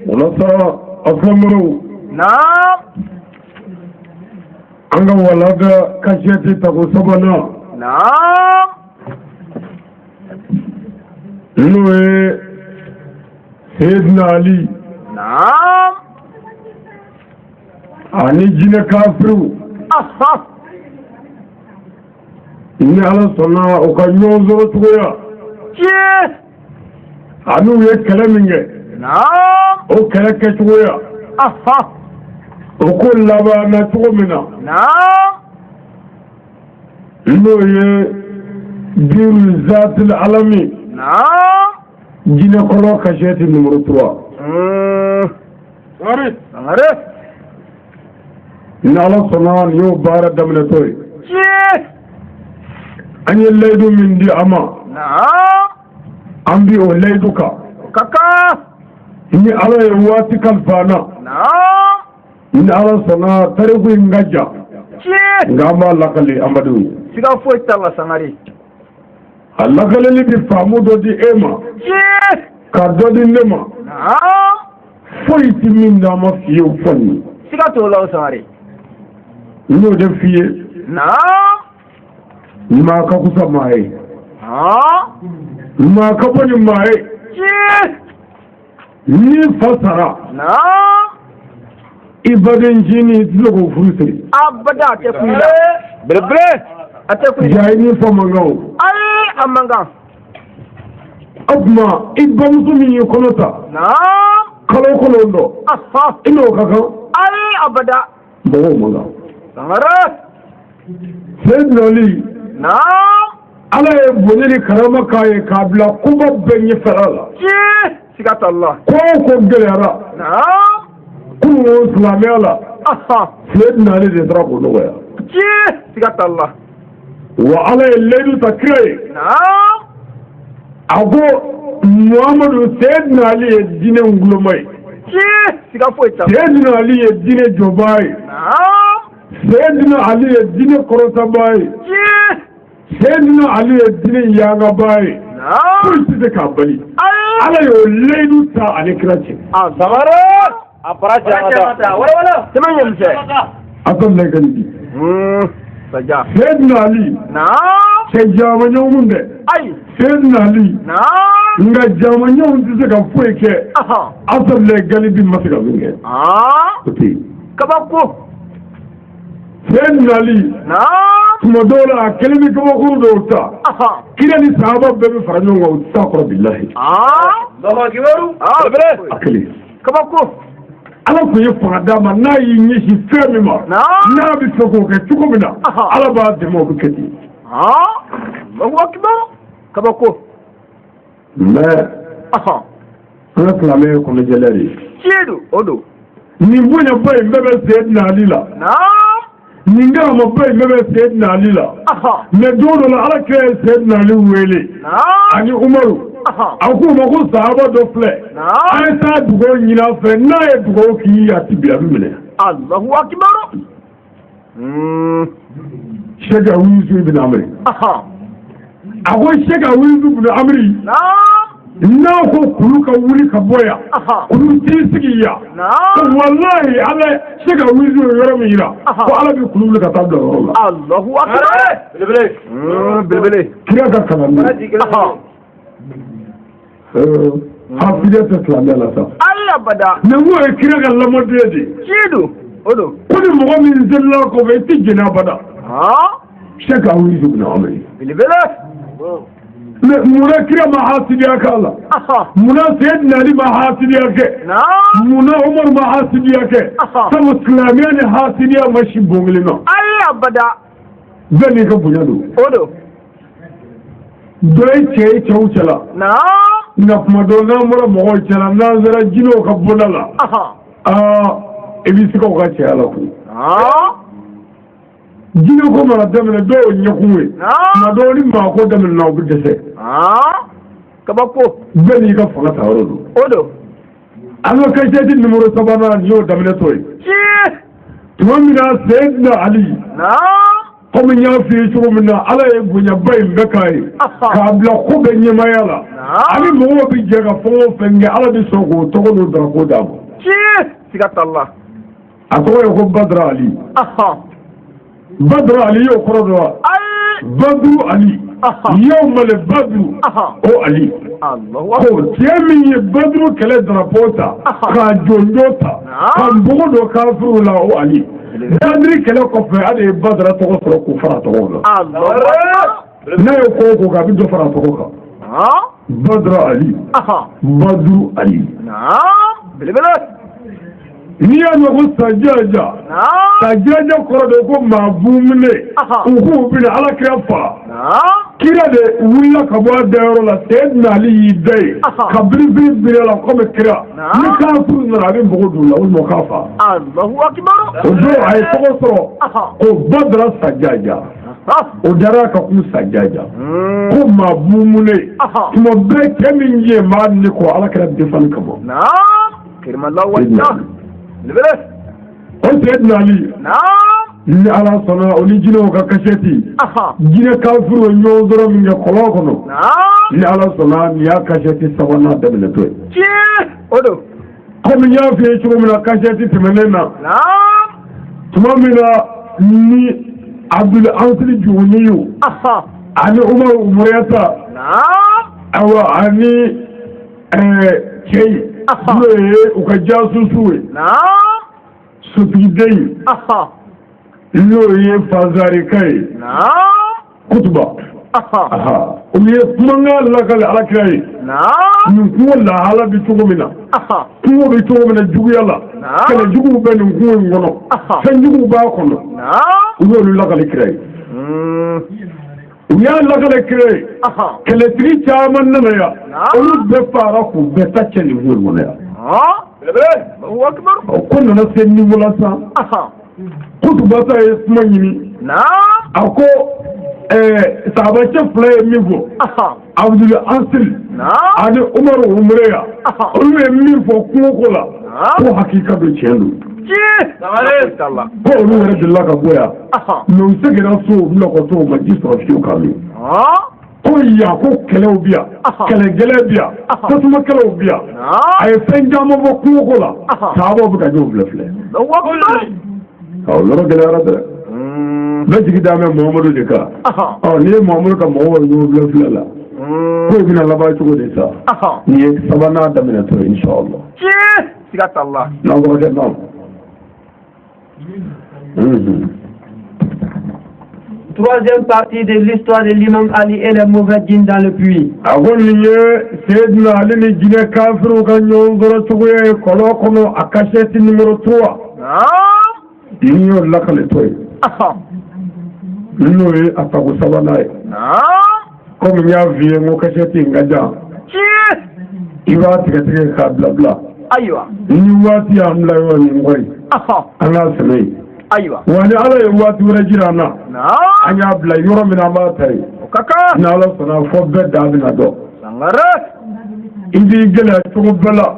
ولسا أفهمرو نعم أنغا ولغا كشيتي تقو سبنا نعم نوي سيدنا علي نعم أني جينا كافرو أها إني على صنع وكان تويا كيف أنو يكلمني نعم أو كلك تويا أها وكل لبا نتومنا نعم إنه دين ذات العالمي نعم جينا كلو كشيتي نمرو 3 عرف إن على صنع يو بارا دمنا توي كيف أني الليدو من دي أما نعم أمبي الليدوك كاكا إني على يواتي كالفانا نعم إن على صنع تريكو إنجاجا كيف ngamba lakali amadu siga foi tala sangari lakali bi famu do di ema كيف ka do di nema نعم foi ti min da ma fiye fonni siga to law sangari no de fiye نعم ma ka kusa mai ها ma ka bani mai كيف ni fasara نعم ibadan jini logo furusiri abada tekuila bebre atekuila jayi ni fa mangaw ai amanga abma ibam sumi konota نعم kalo kono do أها ino kaka أي أبدا bawo manga سمرت sayyidina ali نعم ala ye boneli karama kaye kabla kuba benye farala جي سكت الله ko gelera نعم kuno islamiyala أها sayyidina ali de dara ko noya جي سكت الله wa ala ye ledu takray نعم ago muhammadu sayyidina ali ye dine ngulumai جي سكت فويتا sayyidina ali ye dine jobai نعم sayyidina ali ye dine korotabai جي sayyidina ali ye dine yagabai نعم kursi de kabali أي ala yo ledu ta alikrachi سمرت أبرا ولا تمام يمشي asan le gandi سجا sayyidina ali نعم sai jama nyawun de أي sayyidina ali نعم nga jama nyawun ti se ka foye ke أها asan le gani bi masika binge oti كبكو sayyidina ali نعم tuma dola kelimi kaba kuru do ta أها kira ni sahaba bebe faranyo nga utakora billahi الله أكبر akili كبكو ala ko ye fanga dama na yi nyisi femi ma نعم na bi soko ke tuko mina ala ba de mo bi keti الله أكبر كبكو mais أها ana klame ko ne jelari شيدو أدو ni bonya bay bebe sayyidina ali la نعم ni nga ma bay bebe sayyidina ali la أها me dono la ala ke sayyidina ali wele نعم ani umaru أها aku ma ko sahaba do fle نعم ay sa dugo nyina fe na ye dugo ki ya tibia bi mene الله أكبر shega wizu ibn amri أها ako shega wizu ibn amri نعم na ko kulu ka wuri ka boya أها kulu ti sigiya نعم wallahi ala shega wizu yoro mi ira ko ala bi kulu ka tabla wala الله أكبر بلبلي kira ka kalan أها hafidiyat islamiyya la sa أي أبدا na mo e kira ka lamode de شيدو أدو kuni mo min zilla ko be ti jina bada ها shega wizu ibn amri بلبلي muna kira ma hasidiya ka Allah أها muna sayyidina ali ma hasidiya ke نعم muna umar ma hasidiya ke sabu islamiyya ne hasidiya mashi bonglina أي أبدا zani ka bunyado أدو doy ce wucela نعم na kuma do na mura mo cela na zara jino ka bonala أها ebisi ko ka ce ala ku ها jino ko mara damene do nyakuwe نعم na do ni ma ko damene na obi dese ها كبكو zani ka fanga tawro أدو anga ka ce din numero sabana yo damene toy شي tumamina sayyidina ali نعم comme il y a fait sur mon ala et Bouya Bay Bekai, Kabla Kobe Nimayala, Ali Mobi Jaga Fo Fenge, ala de Sogo, Togo Drakodam. Sigatallah. A quoi est Badra Ali? Badra Ali au Korodwa. Badou Ali. Yom le Badou. Oh Ali. Oh, tiens, Badou, quel est Drapota? Kajondota. Kambodo Kafrula, oh Ali. Dandri, quel est Kofe? Allez, Badra Toro Kufra Toro. Nayo Koko Gabido Faratoka. Badra Ali. Badou Ali. Niya no sajaja sajaja korodo ko mabumne uhu bin ala krafa kira de willa ka bo dero la sayyidina ali dai kabri bi la ko me kira ni ka fu na abi bodu la wal mukafa Allahu akbar ojo ay ko ko badra sajaja o dara ka ku sajaja ko mabumne mo be kemin ye ma ni ko ala kra defan ka bo na kirma Allah wajna on sayyidina ali ni ala sana oni jino ka kasheti jine kafiru nyodoro mi ko kono ni ala sana ni ya kasheti sabana dabele to odo comme ya fi chumo na kasheti temenena tumamina ni abdul ansri juniyu ani umar umriyata awa ani kei ukajasusuwe supidei loye fazarikai kutuba uye kumanga lakale alakai nukuwa la hala bitugumina kuwa bitugumina jugu yala kene jugu beni nkuwa ngono sen jugu ba kono uye lakale kirai uya lakale kirai kele tri chaman nanaya olu befara ku betache ni ngono ya Allahu akbar kunna nasenni mulasa kutubata yesmanyini ako sabache play mivo abdul asil ani umar umreya olu mifo kukola ko hakika be chelu ko olu radillah ka boya no segera so mlokoto majistra fiu kami ko ya ko kelew biya kele gele biya tasuma kelew biya ay fenjamo bo kukola sabo bu ka jo flefle loro gele arada lajigi dame Muhammadu de ka ni Muhammadu ka mo jo flefle la ko bina la ba ko de sa ni sabana damina to inshallah sigat Allah na ko de no Troisième partie de l'histoire de l'imam Ali et les mauvais djinns dans le puits. Avant Sayyidina Ali ni jine kafiru ka nyongoro tuguye kolo kono akasheti numéro 3. Inyo lakale toy. Inyo ataku sabanaye. Comme nya vie mo kasheti ngaja. Iwa tige ka bla bla. Aywa. Ni wati amla yo ni ngoi. Ana sene. Aywa wani ala ye wati wala jirana anya bla yoro mina ma tay kaka na ala sana fo be dabi na do sangara indi gele to bela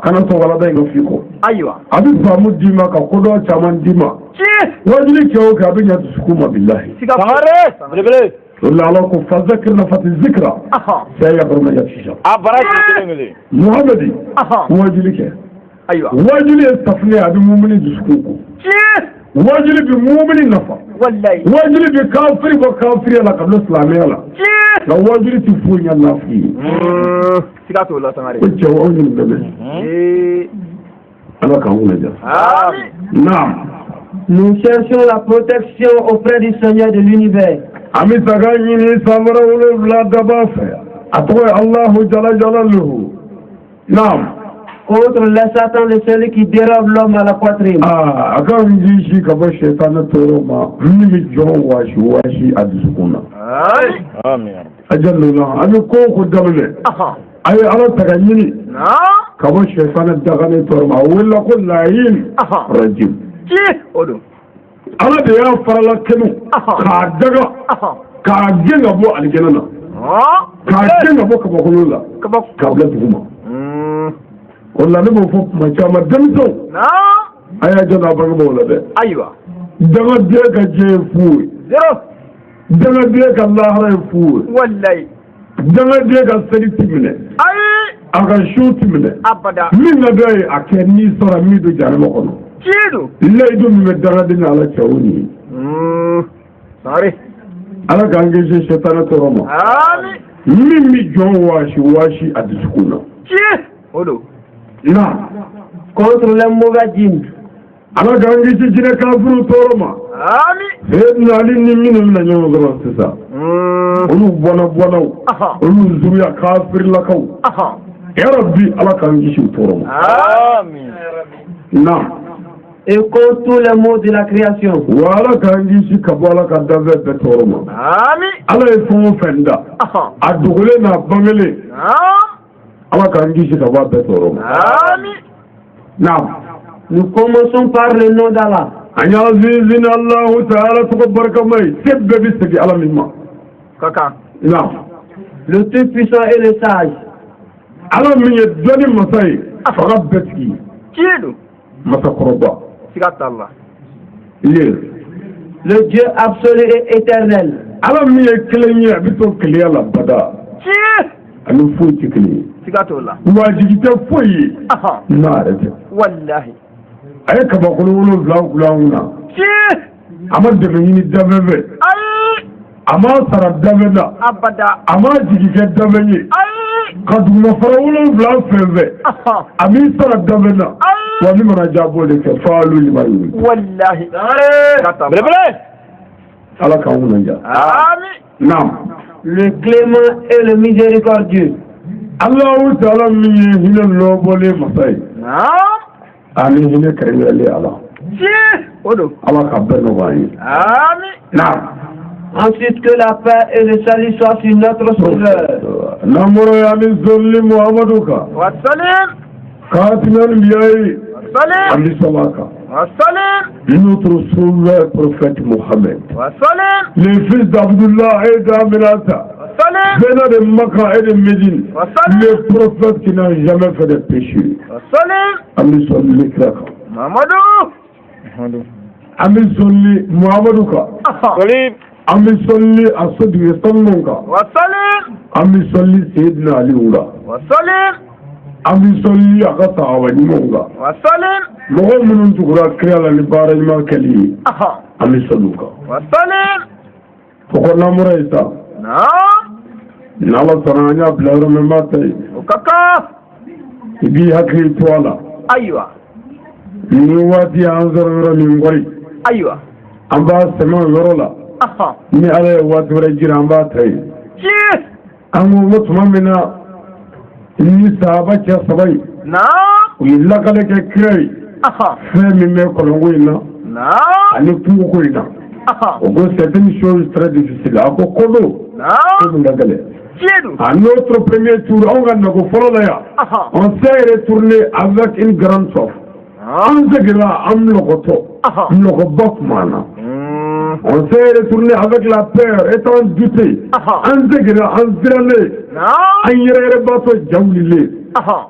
kana to wala day go fiko aywa abi famu dima ka ko do chaman dima wajili ke o ka be nya sukuma billahi sangare bele والله علىكم فذكر نفت الذكرى سيغفر ما يفشى محمدي واجلك ايوه واجلي استفني بمؤمن دسكوكو واجلي بمؤمن نفع والله واجلي بكافر وكافر لا قبل الاسلام لا لو واجلي تفوني الله فيه سيغاتو الله تماري وجهوني النبي انا كهونا نعم. Nous cherchons la protection auprès du Seigneur de l'univers. Contre les Satan, de celui qui dérobe l'homme à la poitrine. ala de ya farala kenu ka daga ka genga bo aljanna ka genga bo ka bokola ka bla tuma wala ne mo fo ma chama demto aya jona ba bo la de aywa daga de ga je fu Zero. Danga biye ka lahara ye fu. Wallahi. Danga biye ka seli timine. Ayi. A ka su timine. Abada. Min na dɔ ye a kɛ ni sɔrɔ min do jarama kɔnɔ. Tiɲɛ. Layidu min bɛ danga di ni ala cɛw ni. Sorry. Ala k'an kisi sɛtanɛ tɔɔrɔ ma. Amin. Min bi jɔn waasi a dusukun na. Tiɲɛ. O don. Na. Contre les mauvais djinns. Ala k'an kisi jinɛ kafiru tɔɔrɔ ma. Amin. Ali ni minnu bɛna ɲɔgɔn sɔrɔ sisan. Olu bɔnnaw. Olu zuruya kafirlakaw. Yarabi ala k'an kisi u tɔɔrɔ ma. Amin. Na. Et contre tous les maux de la création. Wa ala k'an kisi ka bɔ ala ka danfɛn bɛɛ tɔɔrɔ ma. Amin. Ala ye fɛn o fɛn da. A dogolen n'a bangelen. Ala k'an kisi ka bɔ a bɛɛ tɔɔrɔ ma. Amin. Na. Nous commençons par le nom d'Allah. An y'a zinzin Allahu Ta'ala tɔgɔ barikama ye. Se bɛɛ bɛ segin ala min ma. Kaka. Na. Le tout puissant et le sage. Ala min ye dɔnni masa ye. Faga bɛɛ tigi. Tiɲɛ don. Masakɔrɔba. Siga t'a la. Le Dieu absolu et éternel. Ala min ye kelen ye a bɛ to kelenya la bada. Tiɲɛ. Ani foyi tɛ kelen ye. Siga t'o la. Wajigi tɛ foyi ye. N'a yɛrɛ tɛ. Wallahi. A ye kabakolo 7 kula anw na. Tiɲɛ. A ma dɛmɛ ɲini danfɛn fɛ. Ayi. A ma sara danfɛn na. Abada. A ma jigi kɛ danfɛn ye. Ayi. Ka dugumafara 7 fɛn fɛ. A b'i sara danfɛn na. Wa min mana diya b'o de kɛ faalu lima yuri. Wallahi. Belebele. Ala k'an kunna diya. Amin. Naam. Le clément et le miséricordieux. Allahu Ta'ala min ye hinɛ lɔbɔlen masa ye. Naam. Ani hinɛ kɛrɛnkɛrɛnlen ala. Tiɲɛ. O don. Ala ka bɛɛ nɔgɔya an ye. Amin. Naam. Ensuite que la paix et le salut soient sur notre sauveur. Namoro ya ni zolli Muhammadu ka. Wa salim. Katinan biyayi. Wa salim. Ami salaka. Wa salim. Notre sauveur prophète Mohammed. Wa salim. Le fils d'Abdullah et d'Aminata. Wa salim. Venant de Makkah et de Médine. Wa salim. Le prophète qui n'a jamais fait de péché. Wa salim. Ami solli kraka. Mamadou. Ami solli Muhammadu ka. Salim. Ami solli Asadu Yesamnon ka. Wa salim. Ami solli Sayyidina Ali ula. Wa salim. Ami solli aka sahaba ɲumanw kan. Wa salim. Mɔgɔ minnu tugura kira la ni baara ɲuman kɛli ye. Ami solli u kan. Wa salim. Fɔkɔ namura ye sa. Naam. N'ala sɔnna an y'a bila yɔrɔ min b'a ta ye. O ka kan. I b'i hakili to a la. Ayiwa. Ni waati y'an sɔrɔ yɔrɔ min kɔri. Ayiwa. An b'a sɛmɛ o yɔrɔ la. Ni ala ye waati wɛrɛ jira an b'a ta ye. Tiɲɛ. An ko tuma min na ni sahaba cɛ 3 ye. Naam. U ye lakale kɛ kira ye. Fɛn min bɛ kɔlɔnko in na. Naam. Ani kungoko in na. O ko c'est une chose très difficile. A ko ko don. Ko min ka gɛlɛn. Tiɲɛ don. À notre premier tour, anw ka nako fɔlɔ la yan. On s'est retourné avec une grande soif. An seginna an nɔgɔtɔ. Nɔgɔba tuma na. On s'est retourné avec la peur, étant douté. An seginna an sirannen. An yɛrɛyɛrɛbatɔ ja wulilen.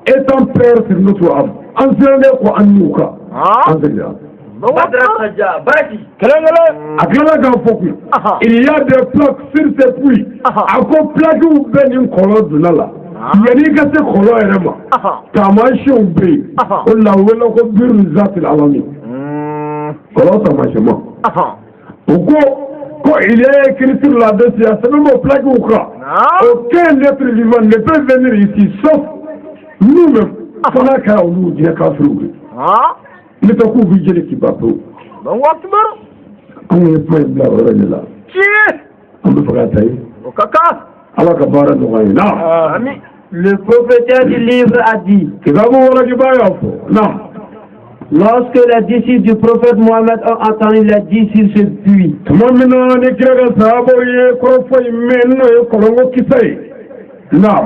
Étant peur sur notre âme. An sirannen ko an y'u kan. An seginna. A tilala k'a fɔ kun. Il y a des plaques sur ces puits. A ko plaques bɛɛ ni kɔlɔn donna la. Yani ka se kɔlɔn yɛrɛ ma. Taamasiyɛnw bɛ yen. O la u wele ko biru zati alami. Kɔlɔn taamasiyɛn ma. U ko il y a écrit sur la dessus a sɛbɛn b'o plaques kan. Aucun être vivant ne peut venir ici sauf nous-mêmes. Fo n'a kɛra olu diɲɛ kafiriw ye. Ne tɛ k'u b'i jeli kiba pewu. Anw ye kuma in bila yɔrɔ de la. Tiɲɛ. An bɛ fɛ ka taa ye. O ka kan. Ala ka baara nɔgɔya ye. Naam. Amin. Le prophète du livre a dit. Kitabu warakiba y'a fɔ. Naam. Lorsque les disciples du prophète Mohammed ont entendu les dire sur ce puits. Tuma min na ni kira ka sahabaw ye kɔrɔfɔ in mɛn n'o ye kɔlɔnko kisɛ ye. Naam.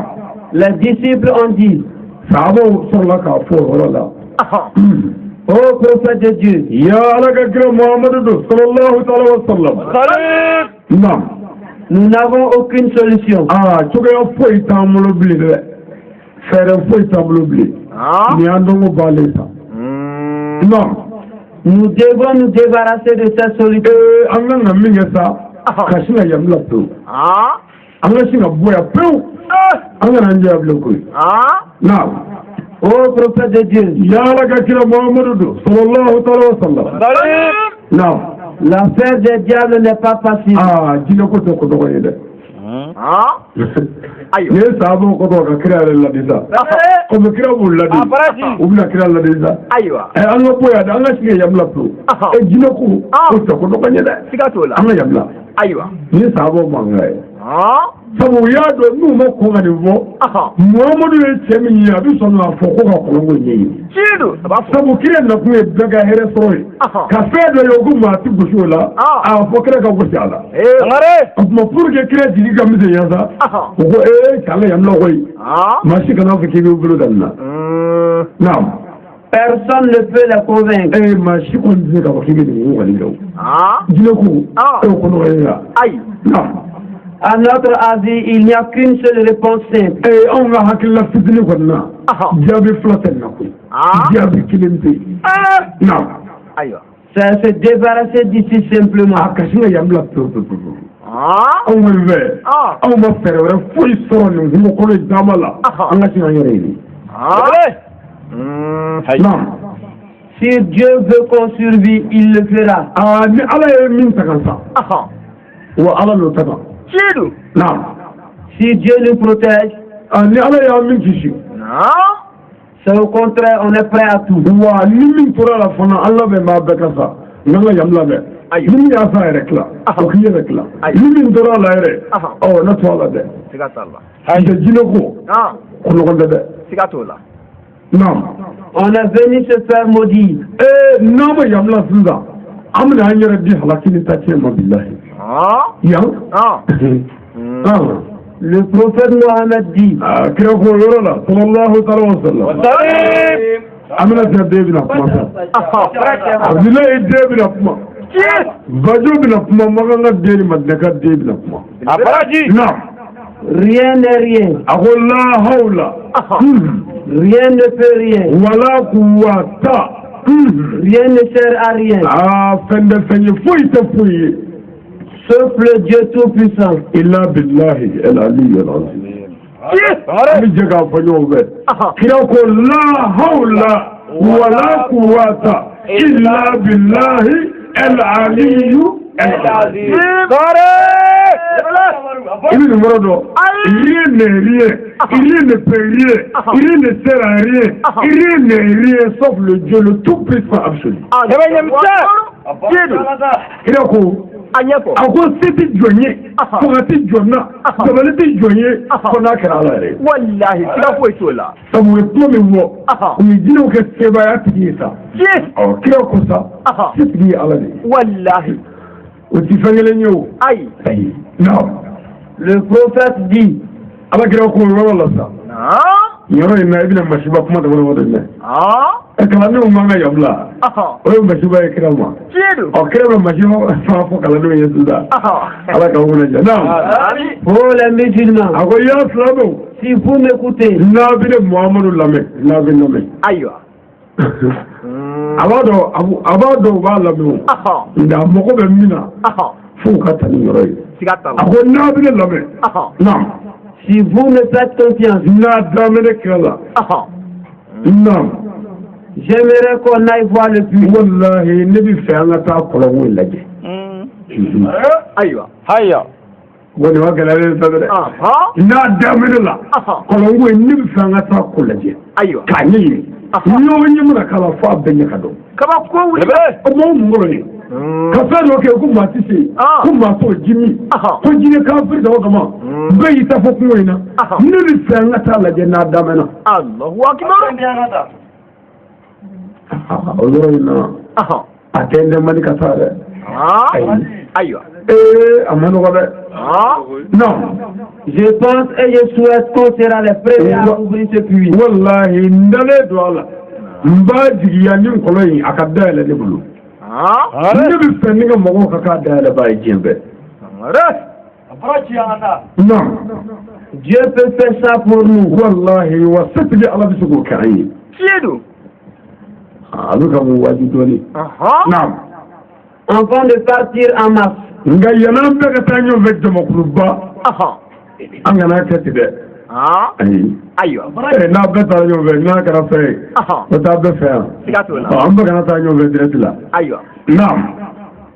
Les disciples ont dit. Sahabaw sɔrɔla k'a fɔ o yɔrɔ la. Ô prophète de Dieu. Ya Ala ka kira Muhammadu don sallallahu ta'ala wa sallam. Naam. Nous n'avons aucune solution. Cogoya foyi t'an bolo bilen dɛ. Fɛɛrɛ foyi t'an bolo bilen. Ni an dɔnko b'ale ta. Non. Nous devons nous débarrasser de cette solitude. Anga mingesa kashina yamla to. Anga singa boya peu. Anga nanja bloko. Now, ô prophète de Dieu, ya la kira Muhammadu sallallahu alaihi wasallam. Now, l'affaire des diables n'est pas facile. Jina ko to ko do yede. Ne sabo ko to ka kira la disa. Ko be kira bu la disa. Ubna kira la disa. Anga boya da anga singa yamla to. Jina ko to ko do ko yede. Sigatola. Anga yamla. Ne sabo mangai. Sabu ya do nu ma ko ngani vo Muhammadu e chemi ya bi sonu afo ko ka kolongo nyi Chido sabu kire na ku e daga here sori ka fe do yogu ma ti gushola afo kire ka gushala ngare mo pour que kire digi ka mise yaza ko kala yam lo koy ma shi kana fi kibi bulu danna naam personne ne peut les convaincre. Ma shi ko digi ka kibi ni wali do dina ko ko no ya naam. À notre avis, il n'y a qu'une seule réponse simple. On va hakilla fitni konna. Diabi flatten na ko. Diabi kilimti. Non. C'est se débarrasser d'ici simplement. Kashina yamla to. On va ver. On va faire un fouille son nous ko le damala. On va s'en yore ni. Non. Si Dieu veut qu'on survive, il le fera. Ni ala min takansa. Wa ala lo takan. Non. Si Dieu nous protège, c'est au contraire, on est prêt à tout. Non. On est venu se faire maudire. Non, mais le prophète Mohammed dit rien n'est rien. Rien ne fait rien. Rien ne sert à rien. Sauf le Dieu Tout-Puissant. Illa billahi al-ali al-azim. La hawla wa la quwwata illa billahi al-ali al-azim. Rien n'est rien, rien ne peut rien, rien ne sert à rien, rien n'est rien sauf le Dieu le Tout-Puissant absolu. Ako seti jonye fogati jonna jabalati jonye kona kala re wallahi kila ko itola sabu e to me wo ni dino ke seba ya tisa kila ko sa seti ala ne wallahi o ti fangele nyo non le prophète dit ala kila ko wala sa yoro ina ibn mashiba kuma da wala wala kalane umanga yabla oyo mashiba ekrama o krema mashiba fa kalane yesuda ala ka wona jana pour les musulmans ako ya slamo si vous m'écoutez nabi de muhammadu lame nabi lame aywa abado ba lame nda moko be mina fu ka tani yoro ako nabi de lame non si vous me faites confiance na damene kala non. J'aimerais qu'on aille voir le puits. Wallahi, ne bi fait un attaque pour le laje. Aywa. Wani wa galare sabere. Na damene la. Kolongo ne bi fait un attaque pour laje. Aywa. Kani. Nyo nyi mura kala fa benye kado. Kaba ko wuli. Mo ngoro ni. Ka fa no ke ku matisi. Ku maso jimi. Ko jine ka furi da kama. Bai ta fo ku ina. Ne bi fait un attaque laje na damena. Allahu akbar. Attendez, Manikasare. Aywa. Non. Je pense et je souhaite qu'on sera les premiers à ouvrir ce puits. Wallahi, ndale douala. Mbadi ya nyum koloi akadele ne bulu. Ne bi fenninga mogo kakadele ba jembe. Non. Dieu peut faire ça pour nous. Wallahi, wa satbi ala bisugo kai. Kiedo. aluka mu wajidoni naam avant de partir en masse nga yana be ka tanyo be jama kuluba angana kati de ayo na be tanyo be na kara fe o ta be fe amba kana tanyo be direct la ayo naam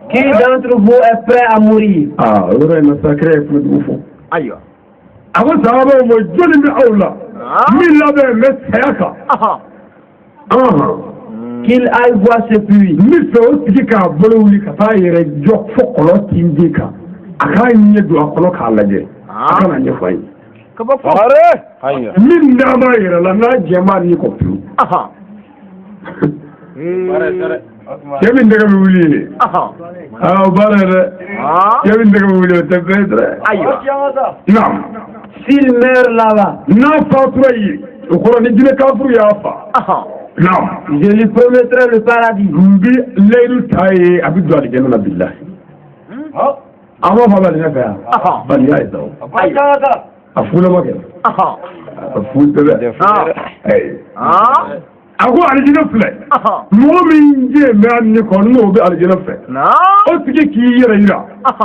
qui d'entre vous est prêt à mourir ora na sacré pour du fo ayo aba sahaba mo joni mi awla mi la be me sayaka qu'il aille voir ce puits. Misika bolowuli kata yere jok fokolo tindika aka nye do akolo kalaje aka na fay ka ba fare min na ma yere la na jema ni ko tu Kevin daga mi wuli bare Kevin daga mi wuli te pedre non s'il meurt là-bas na faturayi ko ni dine kafuru ya fa non, je lui promettrai le paradis. Mbi leilu taye abidou aljanna billah. Ama fa bal nafa. Bal ya ido. Afula ma ke. Afula be. Ago aljanna fle. Mu'min je me anni ko no be aljanna fle. O tike ki yira yira.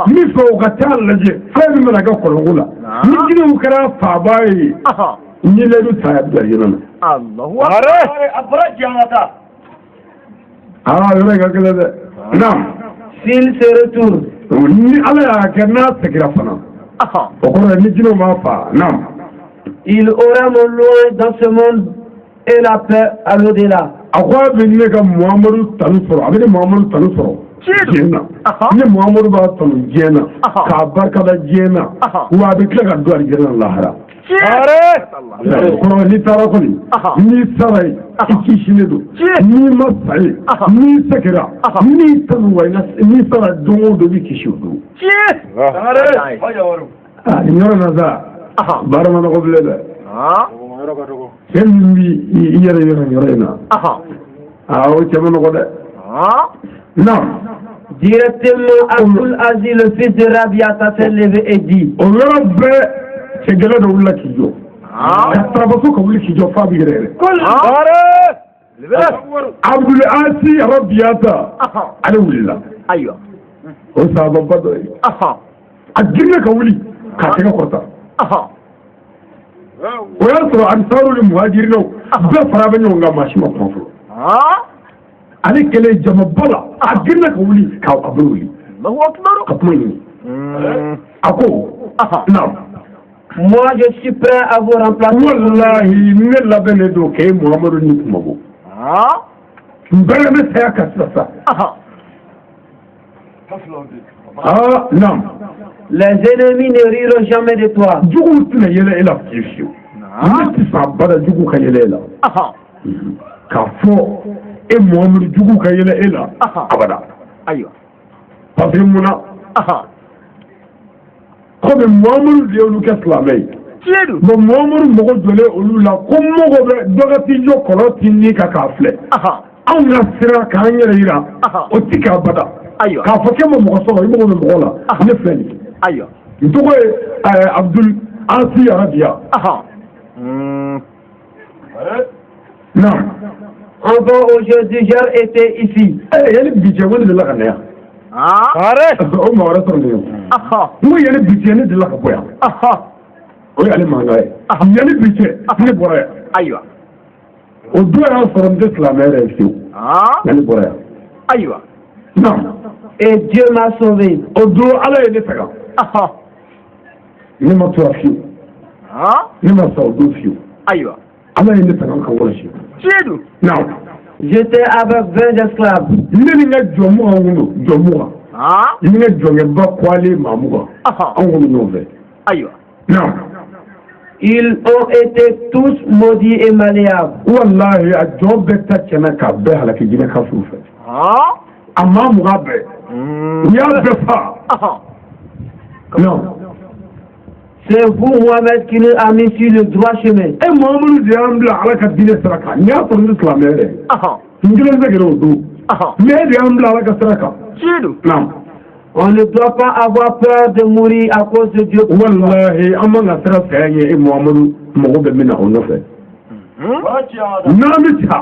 Mi fo ka talaje. Fa mi mala ga ko ngula. Mi jinu kara fa bai. Ni leilu taye abidou aljanna. Allahu akbar jamata yore ga kala de non s'il se retourne ni ala ya kana sekira fana o ko ni jino ma fa non il aura mon loin dans ce monde et la paix à l'au-delà akwa bin ne ga muhammadu tanusoro abin muhammadu tanusoro jena ni muhammadu ba tanu jena ka barka da jena wa bi kila ga duwar jena lahara kono ni tara koni ni sarai ikishinedo ni masai ni sekera ni tanwa ni sara dongo do bikishudo ni yoro naza barama no gobleda sembi yere yere na o chama no gode non directement Abdul Aziz le fils de Rabia s'est levé et dit o rabbe c'est gala do wula kijo trabaso ko wuli kijo fa bi rere Abdul Asi Rabiata ala wulila ayo o saba bado ajinna ka wuli ka tega korta o yasro ansarul muhajirin ba fara banyo nga mashima konfo ale kele jama bala ajinna ka wuli ka abul wuli Allahu akbar kapmani ako naam moi je suis prêt à vous remplacer wallahi ne labene do ke muhammadu ni kumago mbere me saya kasasa non les ennemis ne riront jamais de toi jugu tuna yele ila fifiu ne sa bada jugu ka yele ila ka fo e muhammadu jugu ka yele ila abada ayo parce que muna comme muhammadu de olu ka islamai mo muhammadu mogo dole olu la ko mogo be dogati jo kolo tinni ka kafle an na sira ka nyere ira o tika bada ayo ka fo ke mo mogo so mo mogo la ne feni ayo ntogo Abdul Asi Arabia non encore aujourd'hui j'ai été ici yeli bije woni de la kana o ma wara torne mo yeli bije ne de la ka boya o yali mangaye yeli bije ne bora ayo o do ya forum de islamere fiu yeli bora ayo non et Dieu m'a sauvé o do ala yeli taga ne ma to fiu ne ma so do fiu ayo ala yeli taga kan wala shi chedu non j'étais avec 20 esclaves ne nga jomu anguno jomu ni nga jonge ba kwale mamuga anguno nove ayo non ils ont été tous maudits et malléables wallahi a job beta kena ka be halaki jina ka fufa amma mugabe ya befa non c'est vous Mohamed qui nous a mis sur le droit chemin e Muhammadu de ambla ala ka dine saraka nya to ni islamere ngile ngere do mais de ambla ala ka saraka chedu non on ne doit pas avoir peur de mourir à cause de Dieu wallahi amma na saraka yaye e Muhammadu mogo be mina onofe Namita.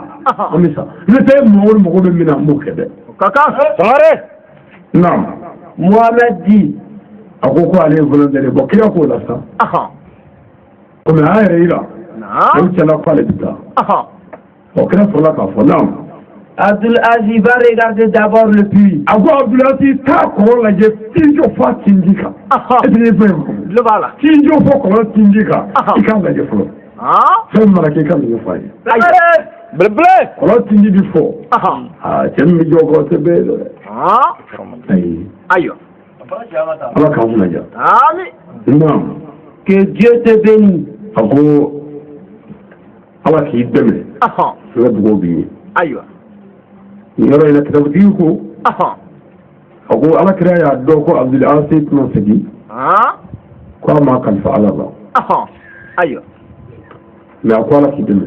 Amisa. Le thème Mohamed Mina Moukede. Kaka. Sangare. Non. Mohamed dit. A ko ko ale volontaire bo kira ko la sa. Comme ayre ila. Non. C'est la fale bita. O kira fola ka fo non. Abdul Aziz va regarder d'abord le puits. Ago Abdul Aziz ta ko la je tinjo fa tindika. Et le Le voilà. Tinjo fo ko tindika. Ikan la je fo. Fɛn mara k'i ka min fɔ a ye. Belebele. Kɔlɔn tindi bi fɔ. Cɛ min bɛ jɔ kɔrɔ tɛ bɛɛ ye dɛ. Ayi. Ayiwa. Ala k'an kunna ja. Non. Que Dieu te bénisse. A ko Ala k'i dɛmɛ. N ka dugawu b'i ye. Ayiwa. Nin yɔrɔ in na kitabutigi ko. A ko Ala kira y'a dɔn ko Abdul Aziz tɛna segin. Ko a ma kalifa Ala la. Ayiwa. Mais a ko Ala k'i dɛmɛ.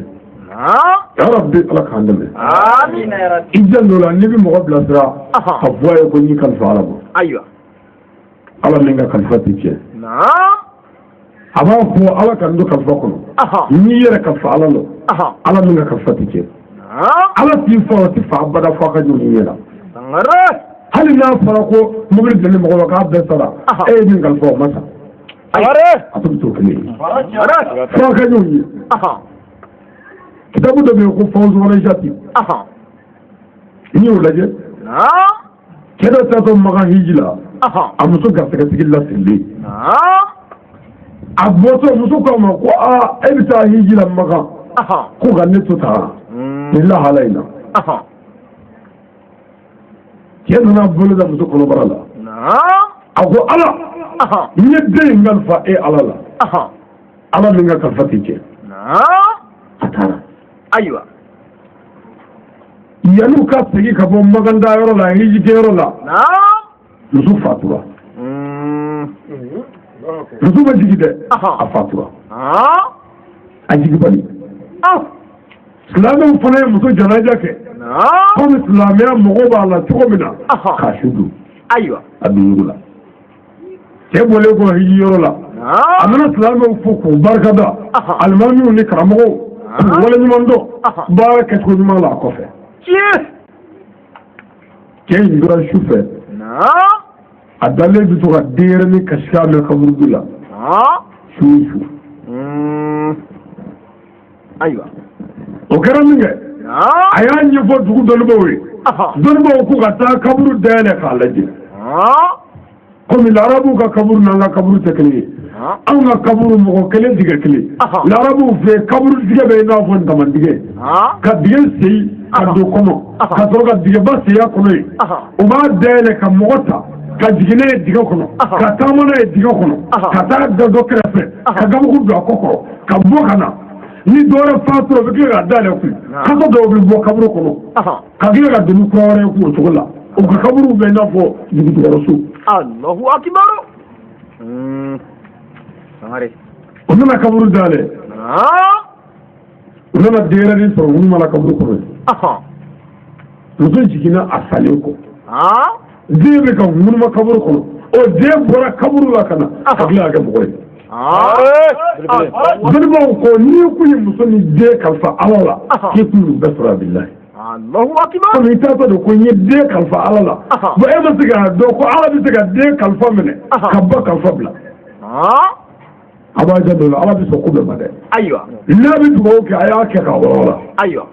Ya Rabbi Ala k'an dɛmɛ. Amina ya Rabbi. I jan dɔ la n'i bɛ mɔgɔ bilasira a fɔ a ye ko n y'i kalifa Ala ma. Ayiwa. Ala min ka kalifa tɛ tiɲɛ. A b'a fɔ Ala ka n to kalifa kɔnɔ. N'i yɛrɛ kalifa Ala la Ala min ka kalifa tɛ tiɲɛ. Ala t'i fa o tɛ fa abada fɔ a ka jɔ nin ɲɛ la. Hali n'a fɔra ko mobili dilanni mɔgɔ la k'a bɛɛ sara e ye min kalifa o ma sa. A tun bɛ t'o kelen ye. Fɔ a ka jɔ nin ye. Kitabu dɔ bɛ yen ko Fawzu Warajati. N'i y'o lajɛ. Cɛ dɔ taatɔ Makan hiji la. A muso garisɛgɛtigi lasirilen. A bɔtɔ muso k'a ma ko e bɛ taa hiji la Makan. Ko ka ne to taa. Nin lahala in na. Cɛ nana bolo da muso kɔnɔbara la. A ko Ala. N ye den in kalifa e Ala la. Ala min ka kalifa tɛ tiɲɛ. A taara. Ayiwa. Yan'u ka segin ka bɔ Maganda yɔrɔ la hiji kɛyɔrɔ la. Muso fatura. Muso ma jigi dɛ. A fatura. A jigi bali. Silamɛw fana ye muso janaja kɛ. Komi silamɛya mɔgɔw b'a la cogo min na. K'a su don. Ayiwa. A don yɔrɔ la. Cɛ bɔlen kɔ hiji yɔrɔ la. A nana silamɛw fo k'u barikada. Alimamiw ni karamɔgɔw. Wale ɲuman dɔn. Baara kɛcogo ɲuman la a kɔfɛ. Cɛ in dɔrɔn su fɛ. A dalen bɛ to ka denyɛrɛnin kasi k'a mɛn kaburudu la. Su o su. Ayiwa. O kɛra min kɛ. A y'a ɲɛfɔ dugu dɔnnibaw ye. Dɔnnibaw ko ka taa kaburu dayɛlɛ k'a lajɛ. Komi larabuw ka kaburu n'an ka kaburu tɛ kelen ye. Anw ka kaburu mɔgɔ kelen tigɛ kelen. Larabuw fɛ kaburu tigɛ bɛ i n'a fɔ ntamantigɛ. Ka dingɛ sen ka don kɔnɔ. Ka sɔrɔ ka dingɛba sen a kɔnɔ yen. U b'a dayɛlɛ ka mɔgɔ ta. Ka jigin n'a ye dingɛ kɔnɔ. Ka taama n'a ye dingɛ kɔnɔ. Ka taa da dɔ kɛrɛfɛ. Ka gabugu don a kɔ kɔrɔ. Ka bɔ ka na. Ni dɔwɛrɛ fatura o bɛ tila ka dayɛlɛ kun. Kasa dɔw bɛ bɔ kaburu kɔnɔ. Ka tila ka doni kura wɛrɛ kun o cogo la. U ka kaburuw bɛ i n'a fɔ dugujukɔrɔso. Allahu akibaru. U nana kaburu dayɛlɛ. U nana denyɛrɛnin sɔrɔ minnu mana kaburu kɔnɔ. Muso jiginna a salen kɔ. Den bɛ ka ŋunuma kaburu kɔnɔ. O den bɔra kaburu la ka na. Ka tila ka kɛ mɔgɔ ye. Dɔnnibaw ko n'i kun ye muso ni den kalifa Ala la k'i kun y'u bɛɛ sɔrɔ a bilahi. Komi i taatɔ de ko n ye den kalifa Ala la. Bon e ma se k'a dɔn ko Ala bɛ se ka den kalifa minɛ ka ba kalifa bila. A b'a jɛ dɔ la Ala bɛ sɔn ko bɛɛ ma dɛ. Ayiwa. N'a bɛ dugawu kɛ a y'a kɛ k'a wɔrɔ. Ayiwa.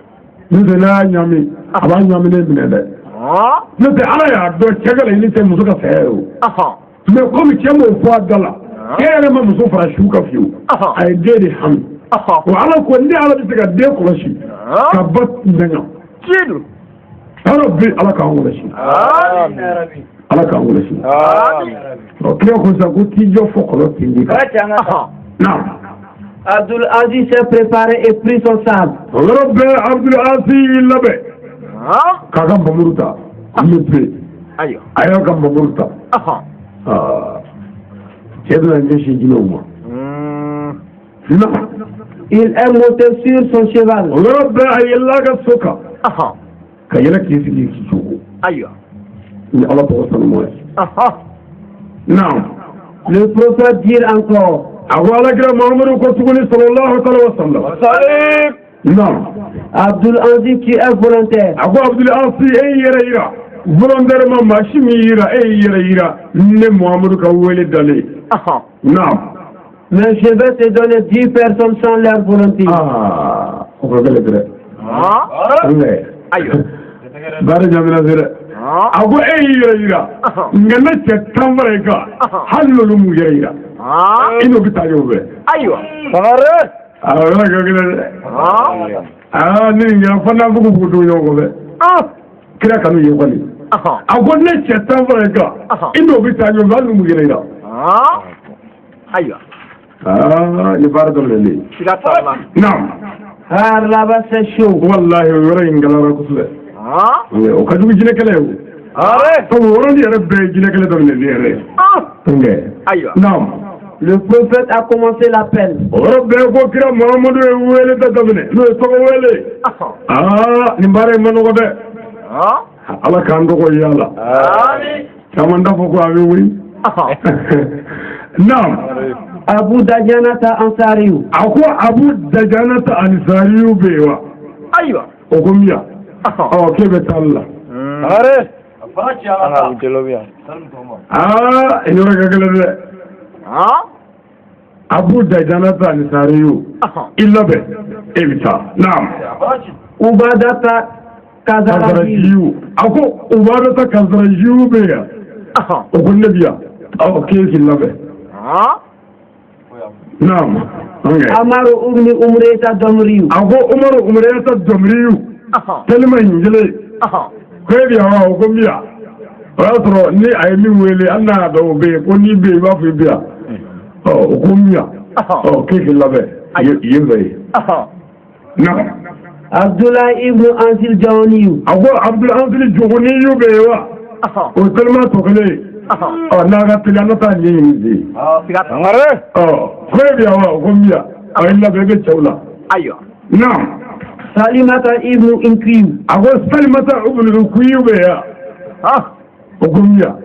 N'o tɛ n'a y'a ɲami a b'a ɲaminen minɛ dɛ. N'o tɛ Ala y'a dɔn cɛ ka laɲini tɛ muso ka saya ye o. Mais komi cɛ m'o fɔ a da la. E yɛrɛ ma muso fara su kan fiyewu. A ye den de hami. Wa Ala ko ni Ala bɛ se ka den kɔlɔsi ka ba nɛɲa. Ala bɛ Ala k'an kɔlɔsi. Ala k'an kɔlɔsi. Kira ko sisan ko t'i jɔ fɔ kɔlɔn tindi kan. Abdul Aziz s'est préparé et pris son sabre. O yɔrɔ bɛɛ Abdul Aziz y'i labɛn. K'a ka npamuru ta. An bɛ pe. A y'a ka npamuru ta. Cɛ bɛna ɲɛsin jinɛw ma. Il est monté sur son cheval. O yɔrɔ bɛɛ a yɛlɛla ka so kan. Ka yɛlɛ k'i sigi k'i cogo. Ni Ala tɔgɔ sanuman ye. Le prophète dit encore. A ko Alakira Mahamadu ko tuguni sallallahu alaihi wa sallam. Non. Abdul Aziz, tu es volontaire. Abdul Aziz, ira. Volontairement, machine ira. Ne Mohamed Kawele Dale. Non. Mais je vais te donner 10 personnes sans leur volonté. On va le dire. Aïe. Bare Jamila Zera. Ira. Ngana Tambareka. Hallo Mugira. Ino Bitayobe. Aïe. Ni ya fana bugu bugu yogobe. Kira kanu yogani. Ne Tambareka. Ino Bitayobe hallo Mugira. Aïe. Ni bare dolele. Naam. Là-bas c'est chaud. Wallahi yore ingala kusle. O kadu jine kale. On dirait que jine kale dolele. Aïe. Naam. Le prophète a commencé l'appel. Ni bare manogo de. Ala kando ko yala. Kamanda foko abi wi. Naam. Abu Dajanata Ansariou. Abu Dajanata Ansariou bewa. Aïwa. Okumia. Kebe talla. Inora gagala de. Abu Dajanata Ansariou. Illa be. Evita. Naam. Ubadata Kazarajiou. Ubadata Kazarajiou beya. Okunebia. Kebe illa be. Naam. Amaru Ibn Umreta Domriou. Umaru Umreta Domriou. Tellement ingele. Kwebi hawa okumia. Ratro ni ayemi wele anna do be oni be ba fu bia. Okumia. Keke labe. Yebe. Naam. Abdullah Ibn Ansil Jawaniou. Abdul Ansil Jawaniou bewa. Tellement tokele. Naga tilanata nyingi. Kwebi hawa okumia. Ayilla bebe chawla. Ayo. Naam. Salimata Ibn Inkriou. Salimata Ibn Inkriou beya. Okumia.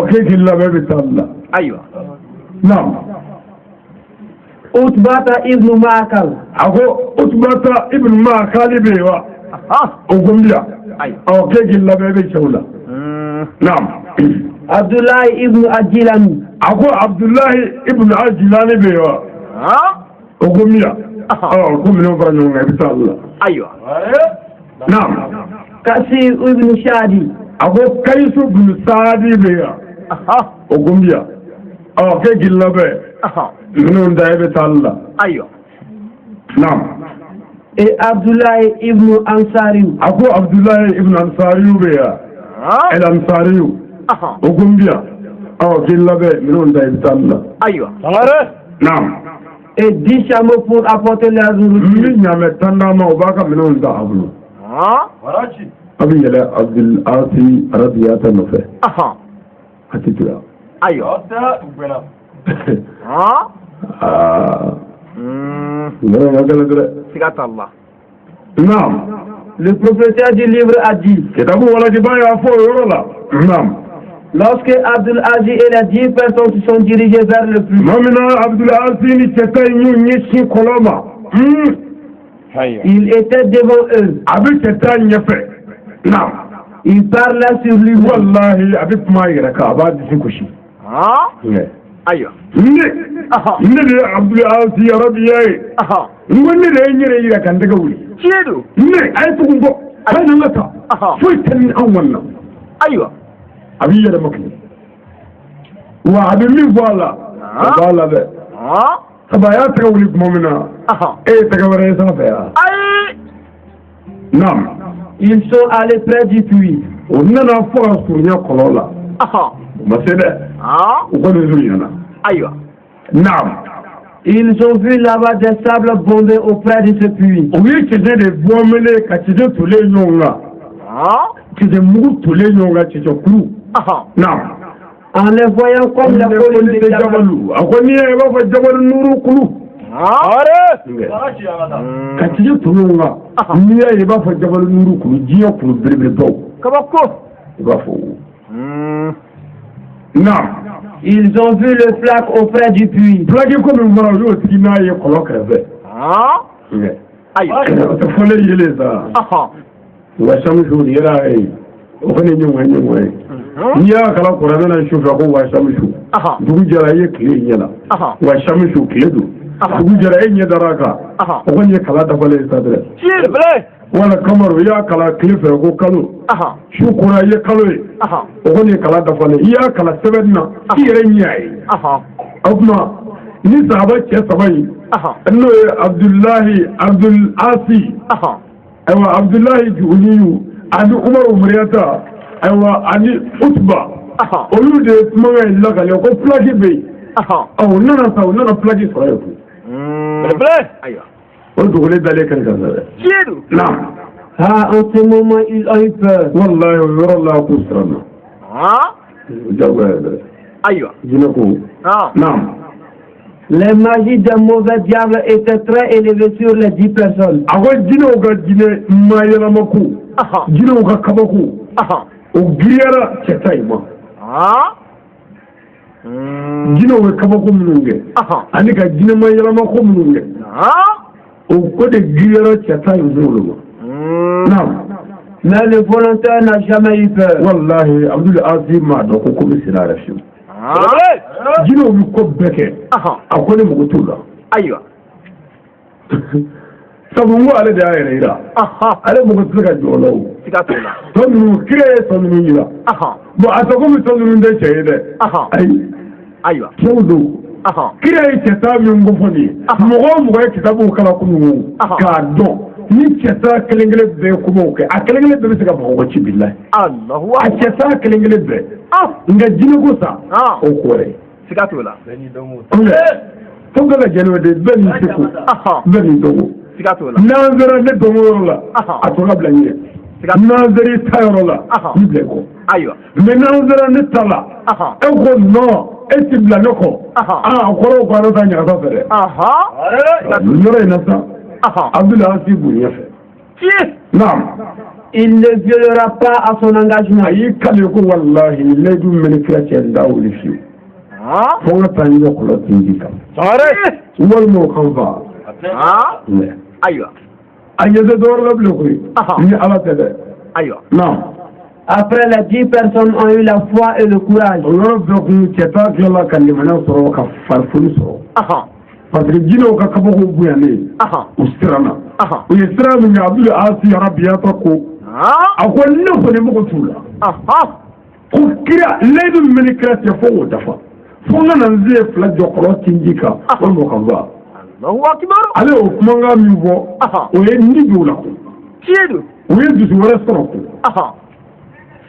Keke labe bitalla. Ayo. Naam. Utbata Ibn Ma'akal. Utbata Ibn Ma'akal bewa. Okumia. Keke labe bitalla. Naam. Abdullah Ibn Ajilani. Abdullah Ibn Ajilani bewa. Okumia. Kumino Branyo bitalla. Ayo. Naam. Kasir Ibn Shadi. Kaisu Ibn Sadi beya. Okumia. Keke labe. Mino bitalla. Ayo. Naam. Et Abdullah Ibn Ansariou. Abdullah Ibn Ansariou beya. El Ansariou. Ogumbia. Killabe, Mino bitalla. Ayo. Naam. Et 10 chameaux pour apporter la nourriture. Nyame tandama obaka Mino abulu. Abi yele Abdul Asi radiyata nofe. Atitira. Ayo. Naam. Le propriétaire du livre a dit. Naam. Lorsque Abdul Aziz et les 10 personnes se sont dirigées vers le puits, il était devant eux. Il parlait sur lui. Ayo. Abdul Aziz Arabiyaye. Chiedo. Ayo. Abi yere makni wa abi min wala wala be sabaya tawli momina tagawara sa fa Ay. Nam. Ils sont allés près du puits. On a la force pour nya kolola. Masede. Ou ko zurina. Ayo. Nam. Ils ont vu là-bas des sables bombés auprès de ce puits. Oui, c'était des bombes qui étaient tous les nyonga. Qui étaient mou tous les nyonga qui étaient clous. Non. En les voyant comme la colline de Jabalou. Non. Ils ont vu le flac auprès du puits. Ayiwa. O fɔlen yelen sa. Wa Shamsu yɛrɛ ye o fana ɲɔgɔn ye. N'i y'a kalan kuranɛ na su fɛ ko wa Shamsu. Dugu jɛra i ye tile ɲɛ la. Wa Shamsu tile don. Dugu jɛra e ɲɛ dar'a kan. O kɔni ye kala dafalen sa dɛ. Wala kamaru i y'a kalan tile fɛ ko kalo. Su kora i ye kalo ye. O kɔni ye kala dafalen. I y'a kalan sɛbɛnni na i yɛrɛ ɲɛ a ye. O tuma ni sahaba cɛ saba in n'o ye Abdul Asi ayiwa Abdulahi Juhuniyu ani Umaru Muriyata ayiwa ani Utuba olu de ye kumakan in lakale ko filaki bɛ yen u nana sa u nana filaki sɔrɔ yen o dogolen dalen kari kan dɛ naam En ce moment, ils ont eu peur. Wallahi o yɔrɔ la k'u siranna jagoya dɛ ayiwa jinɛ ko naam. Les magies d'un mauvais diable étaient très élevées sur les 10 personnes. Awa jinɛw ka jinɛ mayɛlɛmako jinɛw ka kabako o giriyara cɛta in ma jinɛw ye kabako minnu kɛ ani ka jinɛ mayɛlɛmako minnu kɛ o ko de giriyara cɛta in kunkolo ma naam. Mais le volontaire n'a jamais eu peur. Wallahi Abdul Aziz m'a dɔn ko komi sera yɛrɛ fiyewu jinɛw bi ko bɛɛ kɛ a ko ne mago t'u la ayiwa sabu n ko ale de y'a yɛrɛ yira ale mago tɛ se ka jɔ o la o tɔ ninnu kira ye tɔ ninnu yira bon a tɔ komi tɔ ninnu tɛ cɛ ye dɛ ayi cɛw don kira ye cɛta min kofɔ nin ye mɔgɔ o mɔgɔ ye kitabuw kalan kununko k'a dɔn ni cɛta kelen kelen bɛɛ ye kumaw kɛ a kelen kelen bɛɛ bɛ se ka mɔgɔ ci bilahi a cɛta kelen kelen bɛɛ nka jinɛko sa o kɔrɔ siga t'o la fo ka jɛnɛ de bɛɛ n'i seko bɛɛ n'i dɔnko siga t'o la n'an sera ne dɔnko yɔrɔ la a tɔ ka bila n ɲɛ n'an sera i ta yɔrɔ la n bila i kɔ ayiwa mais n'an sera ne ta la e ko non e ti bila ne kɔ a kɔrɔ ko ala ta ɲagasa fɛ dɛ nin yɔrɔ in na sa Abdul Aziz bonya fɛ naam. Il ne violera pas à son engagement. Ayi kale ko wallahi ledu men kira cɛ da wuli fiyewu fo n ka taa ɲɛ kɔlɔ tinji kan walima o kan fa ayiwa a ɲɛ tɛ dɔwɛrɛ la bilen koyi ni ala tɛ dɛ ayiwa naam. Après, les 10 personnes ont eu la foi et le courage. O yɔrɔ bɛɛ kun cɛta tilala ka limaniya sɔrɔ ka farifoni sɔrɔ parce que jinɛw ka kabako bonyanen u siranna u ye sira min kɛ Abdul Aziz arabiyata ko a ko ne kɔni mago t'u la ko kira leyidu min bɛ ni kira cɛ fo k'o dafa fo n ka na n se fila jɔ kɔrɔ tinji kan walima ka fa ale y'o kumakan min fɔ o ye ni don o la ko u ye dusu wɛrɛ sɔrɔ ko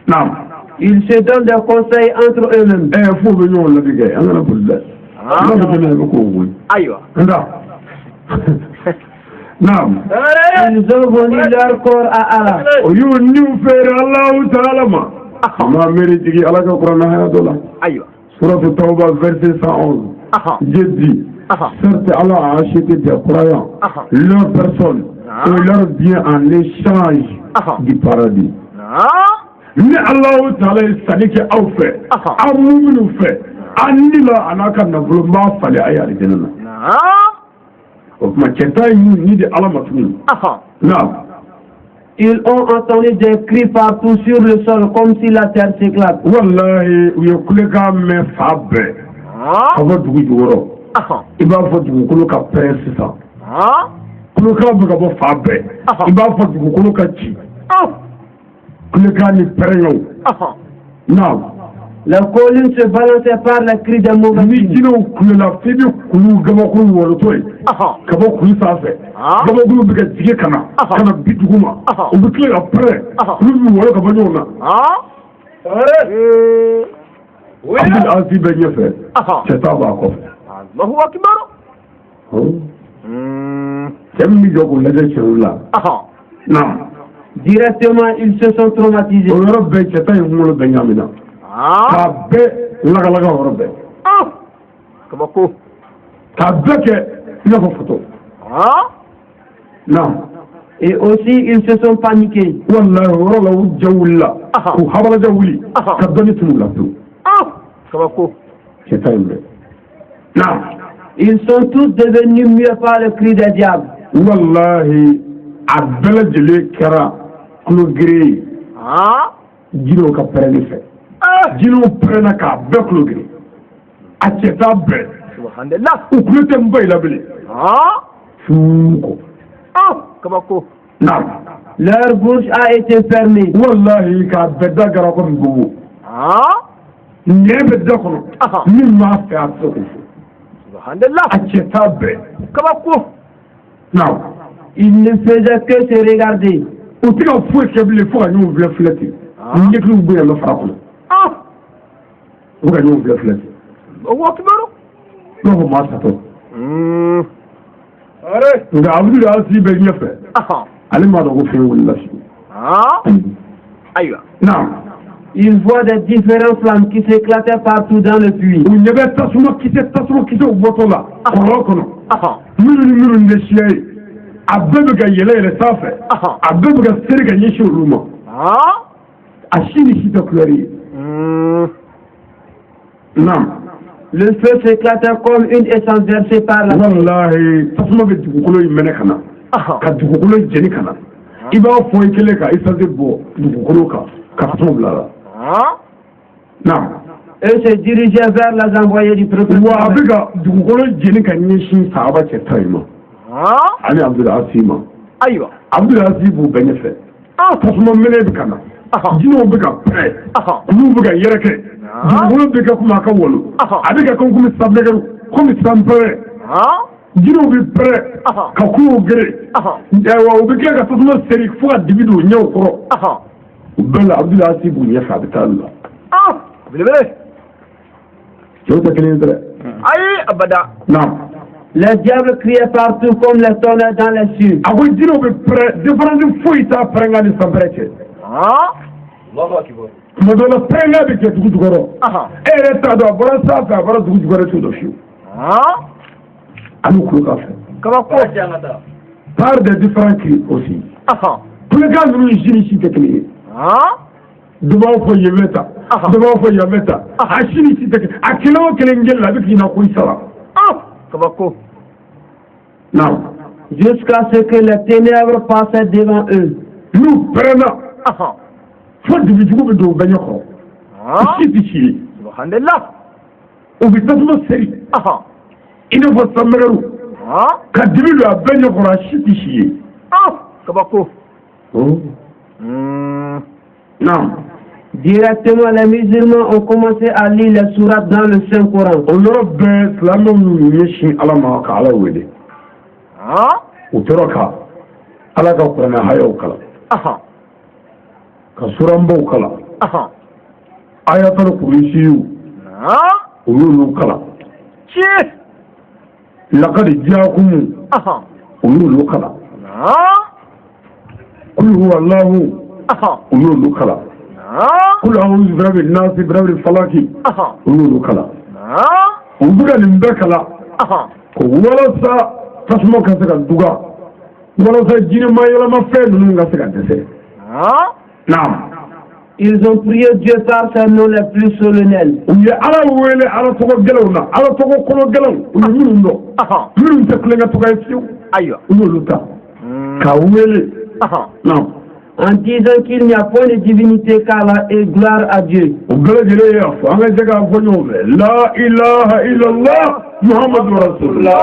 naam. Ils se donnent des conseils entre eux-mêmes. Fo bɛ ɲɔgɔn ladege kɛ an kana boli dɛ an ka tɛmɛ bɛ k'o wuli ayiwa nka naam. Ils ont vendu leur corps à Allah. o y'u niw feere Allahu taala ma maa miiri jigi ala ka kuranɛ haya dɔ la ayiwa suratu Tawba verset 111 Dieu dit certes Allah a acheté des croyants leur personne et leur bien en échange du paradis ni Allahu taala ye sanni kɛ aw fɛ aw muminu fɛ an ni la a n'a ka nafolo n b'a falen a ye alijɛnɛ na o tuma cɛta ye ni de ala ma tuguni naam. Ils ont entendu des cris partout sur le sol comme si la terre s'éclate. Wallahi u ye kulekan mɛn fa bɛɛ ka bɔ dugu jukɔrɔ i b'a fɔ dugukolo ka pɛrɛn sisan kulekan bɛ ka bɔ fa bɛɛ i b'a fɔ dugukolo ka ci kulekan ni pɛrɛnyaw naam. La colline se balançait par les cris des mauvais ni jinɛw kulela f'i bɛ kulu gabakuru wɔlɔtɔ ye ka bɔ kulu sanfɛ gabakuru bɛ ka jigin ka na bi dugu ma u bɛ tila ka pɛrɛn olu bɛ wɔlɔ ka bɔ ɲɔgɔn na Abdul Aziz bɛ ɲɛfɛ cɛta b'a kɔfɛ cɛ min bɛ jɔ k'o lajɛ cɛw la naam. Directement, ils se sont traumatisés. o yɔrɔ bɛɛ cɛta in kunkolo bɛ ɲamina k'a bɛɛ lagalaga o yɔrɔ bɛɛ kabako k'a bɛɛ kɛ i n'a fɔ foto naam. Et aussi, ils se sont paniqués. Wallahi o yɔrɔ la u jɛ wulila k'u habalaja wuli ka dɔnni tunu la pewu kabako cɛta in bɛɛ naam. Ils sont tous devenus mieux par le cri des diables. wallahi a bɛɛ lajɛlen kɛra kulo gere ye jinɛw ka pɛrɛnni fɛ jinɛw pɛrɛnna k'a bɛɛ kulo gere a cɛ t'a bɛɛ u kulo tɛ n ba la bilen fuuko kabako leur bouche a été fermée wallahi k'a bɛɛ da gara ko ngogo ɲɛ bɛ da kɔnɔ min m'a fɛ a tɛ k'o fɔ a cɛ t'a bɛɛ kabako il ne faisait que se regarder u tɛ ka foyi kɛ bilen fo ka ɲɔgɔn filɛ filɛ ten ɲɛkiliw bonya bɛ fara kɔnɔ u ka ɲɔgɔn filɛ filɛ ten n'o fɔ maa satɔ nka Abdul Aziz bɛ ɲɛfɛ ale m'a dɔn ko fɛn wulila ayiwa il voit des différentes flammes qui s'éclataient partout dans le puits u ɲɛ bɛ tasuma kisɛw bɔtɔ la kɔlɔn kɔnɔ minnu ni minnu tɛ siya ye a bɛɛ bɛ ka yɛlɛ yɛlɛ sanfɛ a bɛɛ bɛ ka seri ka ɲɛsin olu ma a si ni si tɛ couleur ye le feu s'éclatait comme une essence versée par la wallahi tasuma bɛ dugukolo in minɛ ka na ka dugukolo jeni ka na i b'a fɔ i kɛlen ka essence bɔ dugukolo kan ka tasuma bila la eux se dirigeaient vers les envoyés du prophète wa a bɛ ka dugukolo jeni ka ɲɛsin sahaba cɛ ta in ma ani Abdul Aziz ma ayiwa Abdul Aziz b'u bɛɛ ɲɛfɛ tasuma minɛ bɛ ka na jinɛw bɛ ka pɛrɛ olu bɛ ka yɛrɛkɛ dugukolo bɛ kɛ komi a ka wolo a bɛ kɛ komi sanpɛrɛ komi sanpɛrɛ jinɛw bɛ pɛrɛ ka kulow gere wa u bɛ kila ka tasuma seri fo ka dibi don ɲɛw kɔrɔ u bɛɛ la Abdul Aziz b'u ɲɛfɛ a bɛ taa olu la belebele cɛw tɛ kelen ye dɛ ayi abada les diables criaient partout comme les tonnerres dans les cieux a ko jinɛw bɛ pɛrɛ différence foyi t'a pɛrɛnkan ni sanpɛrɛ cɛ tuma dɔ la pɛrɛnkan bɛ kɛ dugu jukɔrɔ e yɛrɛ t'a dɔn a bɔra sanfɛ a bɔra dugu jukɔrɔ t'o dɔn fiyewu ani kulo ka fɛ kabako par des différents cris aussi kulekan ninnu si ni si tɛ kelen ye dɔ b'a fɔ yen bɛ ta dɔ b'a fɔ yan bɛ ta a si ni si tɛ kelen a kelen o kelen jeli la a bɛ k'i na ko i sara kabako jusqu'à ce que les ténèbres passaient devant eux n'u pɛrɛnna fo dugujugu bɛ don u bɛɛ ɲɛkɔrɔ si tɛ si ye u bɛ tasuma seri i n'a fɔ sanmɛgɛru ka dibi don a bɛɛ ɲɛkɔrɔ a si tɛ si ye kabako directement les musulmans ont commencé à lire les sourates dans le Saint-Coran o yɔrɔ bɛɛ silamɛw y'u ɲɛsin Ala ma ka Ala wele u tora ka Ala ka kuranɛ hayaw kalan ka suranbaw kalan ayatul kursiyu u y'olu kalan laqad jaakum u y'olu kalan kul huwa Allahu u y'olu kalan kul a'udhu bi rabbin nas bi rabbil falaq u y'olu kalan u bɛ ka nin bɛɛ kalan ko walasa tasuma ka se ka duga walasa jinɛma yɛlɛma fɛn ninnu ka se ka dɛsɛ ils ont prié Dieu par ses noms les plus solennels u ye Ala wele Ala tɔgɔ gɛlɛnw na Ala tɔgɔ kɔnɔ gɛlɛnw u ye minnu dɔn minnu tɛ kulonkɛ tɔgɔ ye fiyewu u y'olu ta k'a wele en disant qu'il n'y a point de divinité qu'Allah et gloire à Dieu. La ilaha illallah Muhammadu Rasulullah.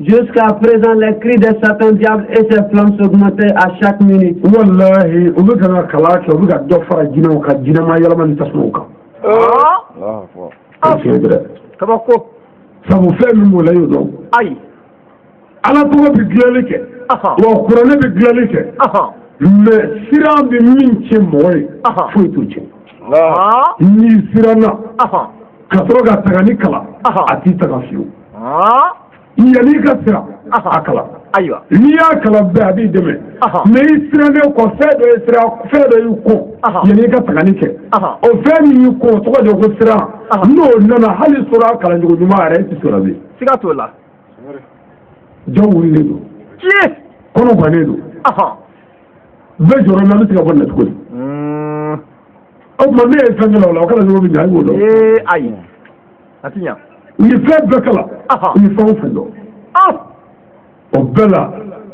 Jusqu'à présent, les cris de Satan, diable et ses flammes s'augmentaient à chaque minute. Wallahi, ça vous fait même là, non? Aïe. Ala tɔgɔ bɛ dilanli kɛ, wa kuranɛ bɛ dilanli kɛ, mais siran bɛ min cɛ mɔgɔ ye, foyi t'o cɛ. N'i siranna, ka sɔrɔ ka taga ni kalan, a t'i taga fiyewu. Yanni ka siran, a kalan. N'i y'a kalan bɛɛ a b'i dɛmɛ, mais i sirannen kɔ fɛn dɔ y'i kun, yanni ka tagali kɛ. O fɛn min y'i kun o tɔgɔ de ko siran, n'o nana hali sɔrɔ a kalancogo ɲuman yɛrɛ i tɛ sɔrɔ bilen. Siga t'o la. Jɔn wulilen don, kɔnɔ gannen don, bɛɛ jɔrɔ na an bɛ se ka bɔ nin na cogo di o tuma ne ye fɛn kɛla o la o kana ɲɔgɔn min ɲa i b'o dɔn ayi a ti ɲa u ye fɛn bɛɛ kala u ye fɛn o fɛn dɔn o bɛɛ la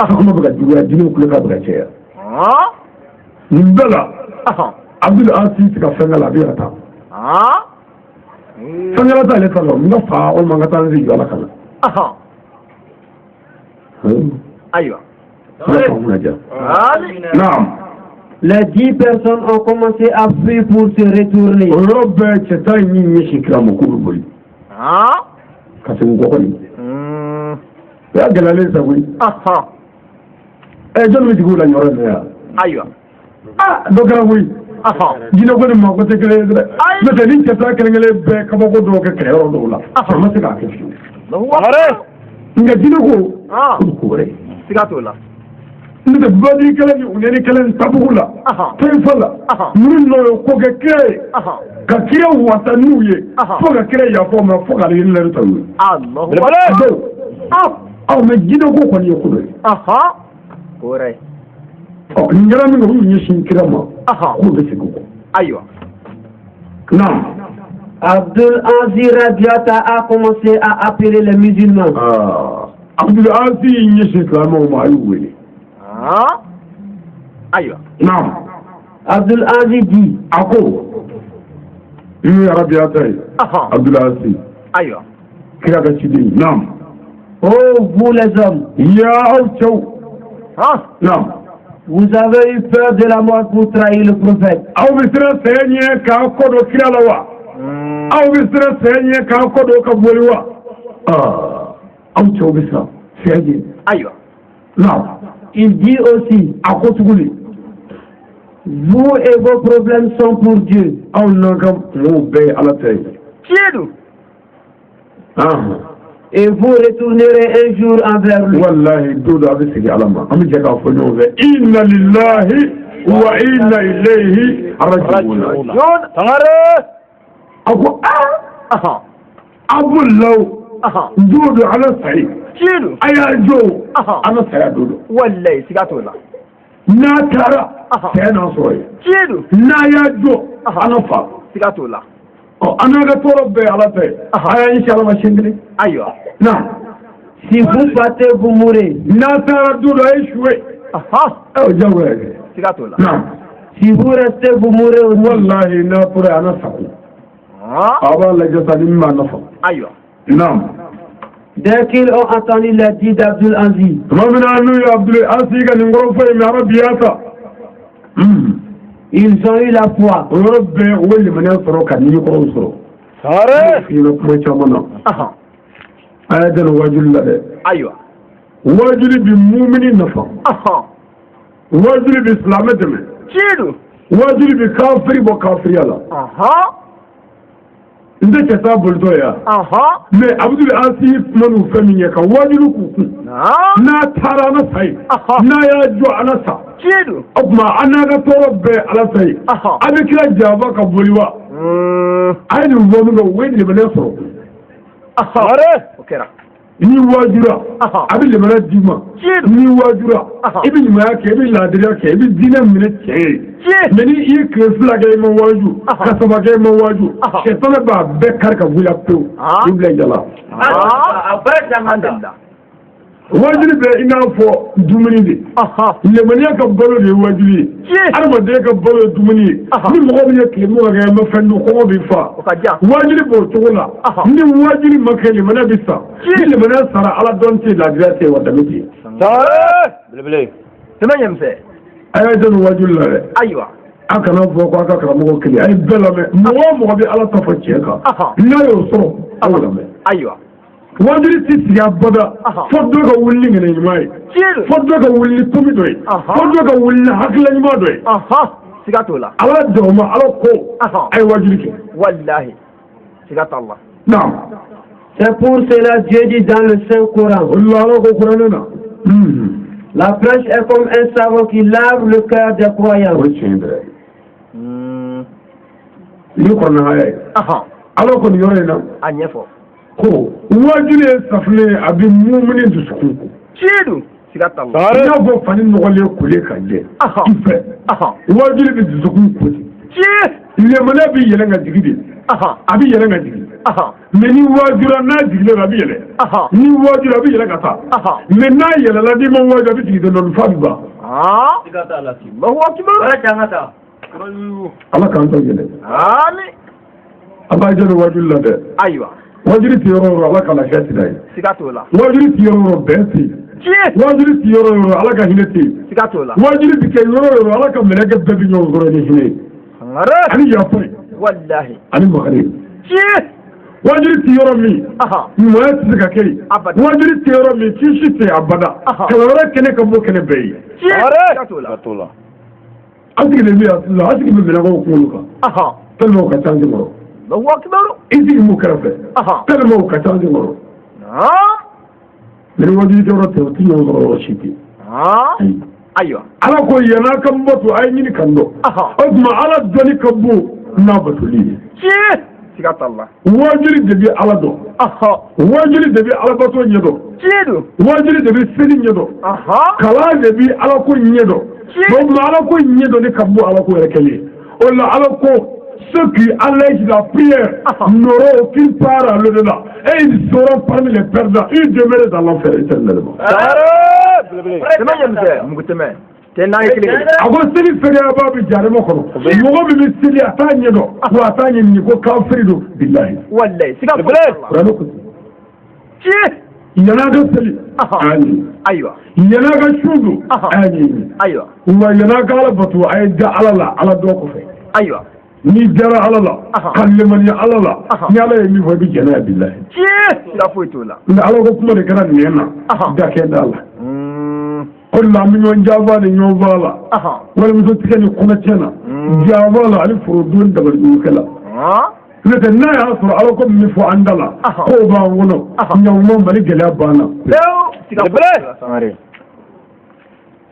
kɔnɔ bɛ ka juguya jinɛw kulo ka bɛ ka caya nin bɛɛ la Abdul Aziz ka fɛn kala a bɛ ka taa fɛn kala t'ale ta la n ka fa walima n ka taa n sigi ala kana ayiwa naam. Les 10 personnes ont commencé à fuir pour se retourner. ne de badi kala ni uneni kala tabula fala mun no ko ke kire ka kire wata nuye fo ka kire ya fo ma fo ka yin len tawu Allah aw me gido ko ko ni ko do kore o ngara mi no ni shin kirama ko be sigo aywa non Abdul Aziz Radiata a commencé à appeler les musulmans. Abdul Aziz ni shin kirama ma ayu ayiwa non Abdul Aziz dit ako il Radiata Abdul Aziz ayiwa kira ka chidi non oh vous les hommes ya auto non vous avez eu peur de la mort pour trahir le prophète. Aw bisira senya ka ko do kira la wa aw bisira senya ka ko do ka boli wa auto bisira senya ayiwa non il dit aussi ako tuguli vous et vos problèmes sont pour Dieu. aw naka mo be ala tay Tiedou et vous retournerez un jour envers lui. Wallahi dodo abi sigi alama ami jaga fo ñoo fe inna lillahi wa inna ilayhi raji'un tangare ako abullahu dodo ala say Tiedou aya jo ana saya dodo wallahi sigato la na tara saya na soye Tiedou na ya jo ana fa sigato la ana ga toro be ala tay aya inshallah ma shindri aywa non si vous partez vous mourrez. na tara dodo ay shuwe jawe sigato la non si vous restez vous mourrez aussi. wallahi na pure ana saku aba la jata nimma nafa aywa non Dès qu'ils ont entendu les dits d'Abdul Aziz, ils ont eu la foi. aywa wajuli bi mu'minin nafa wajuli bi islam deme Tiedou wajuli bi kafiri bo kafiri ala nde kesa boldo ya mais Abdul Aziz manu famiye ka wajulu ku na tara na sai na ya jo ana sa Tiedou okuma anaga toro be ala sai abi kila jaba ka boliwa ay ni wonu no weni be nesoro okera ni wajura abi le mara dima ni wajura ibi ni ma ke ibi la dira ke ibi dina mine ke meni i ke fla ke mo waju ka saba ke mo waju ke tole ba be kar ka bula pe ibla jala wajuri be ina fo dumuni de le mani ka bolo de wajuri arma de ka bolo dumuni ni mo be ke mo ga ma fandu ko bi fa wajuri bo tola ni wajuri makali mana bisa ni mana sara ala don ti la grâce wa damiti bele temanyemse aya de wajuri la aywa aka na fo ko aka mo kali ay bela me mo be ala ta fa cheka na yo so awala me aywa wajuri ti siya bada foddo ga wulli ngene nyumai foddo ga wulli tumi doy foddo ga wulli hakla nyuma doy sigato la ala dawma ala ko ay wajuri ke wallahi sigato Allah non c'est pour cela Dieu dit dans le Saint-Coran. La prêche est comme un savon qui lave le cœur des croyants. Alors qu'on y aurait là. Ko wajuri safle abi mu'minin dusukun ko Tiedou y'a fɔ fani nɔgɔlen kule ka jɛ i fɛ wajuli bɛ dusukun kosi lemana bɛ yɛlɛ ka jigi de a bɛ yɛlɛ ka jigi mais ni wajura n'a jigilen a bɛ yɛlɛ ni wajura a bɛ yɛlɛ ka taa mais n'a yɛlɛla n'i ma wajura a bɛ jigin dɔɔnin fa bɛ ban ala k'an to yɛlɛ a b'a jɛ wajuli la dɛ wajuli ti yɔrɔ o yɔrɔ ala ka lafiya ti n'a ye wajuli ti yɔrɔ o yɔrɔ bɛn ti wajuli ti yɔrɔ o yɔrɔ ala ka hinɛ ti wajuli ti kɛ yɔrɔ o yɔrɔ ala ka mɛlɛkɛ bɛɛ bɛ ɲɔgɔn sɔrɔ ni hinɛ ani yafa ani makari wajuli ti yɔrɔ min ɲumanya ti se ka kɛ wajuli ti yɔrɔ min kisi tɛ abada kɛlɛ wɛrɛ kɛnɛ ka bɔ kɛnɛ bɛɛ ye an sigilen bɛ yan sisan an sigilen bɛ mɛlɛkɛw kunkolo kan tellement o ka ca an senkɔrɔ i sigi m'u kɛrɛfɛ tellement o ka ca an senkɔrɔ mais ni wajuli kɛyɔrɔ tɛ o ti ɲɔgɔn sɔrɔ yɔrɔ si tɛ ala ko yan'a ka bato a ye ɲini kan dɔn o tuma ala dɔnni ka bon n'a batoli ye wajuli de bɛ ala dɔn wajuli de bɛ ala bato ɲɛ dɔn wajuli de bɛ seli ɲɛ dɔn kalan de bɛ ala ko ɲɛ dɔn o tuma ala ko ɲɛ dɔn ne ka bon ala ko yɛrɛ kɛlen o la ala ko ceux qui allègent la prière n'auront aucune part à l'au-delà et ils seront parmi les perdants, ils demeurent dans l'enfer éternellement. a ko seli fɛrɛyaba bɛ jarema kɔnɔ mɔgɔ min bɛ seli a t'a ɲɛ dɔn wa a t'a ɲɛ ɲini ko kafiri don bilahi yan'a ka seli a y'a ɲini yan'a ka su don a y'a ɲini wa yan'a ka ala bato a ye da ala la ala dɔ kɔfɛ ni dara ala la ka lemaniya ala la ni ala ye min fɔ i bɛ jɛnɛ ya bilahi nka ala ko kuma de kɛra nɛn na da kɛ da la o de la an bɛ ɲɔgɔn janfa ni ɲɔgɔn fa la walimuso tigɛ ni kɔnɔtiɲɛ na janfa la ani forodon dabalijugukɛ la n'o tɛ n'a y'a sɔrɔ ala ko min fɔ an da la k'o b'an kɔnɔ ɲankuma mali gɛlɛya banna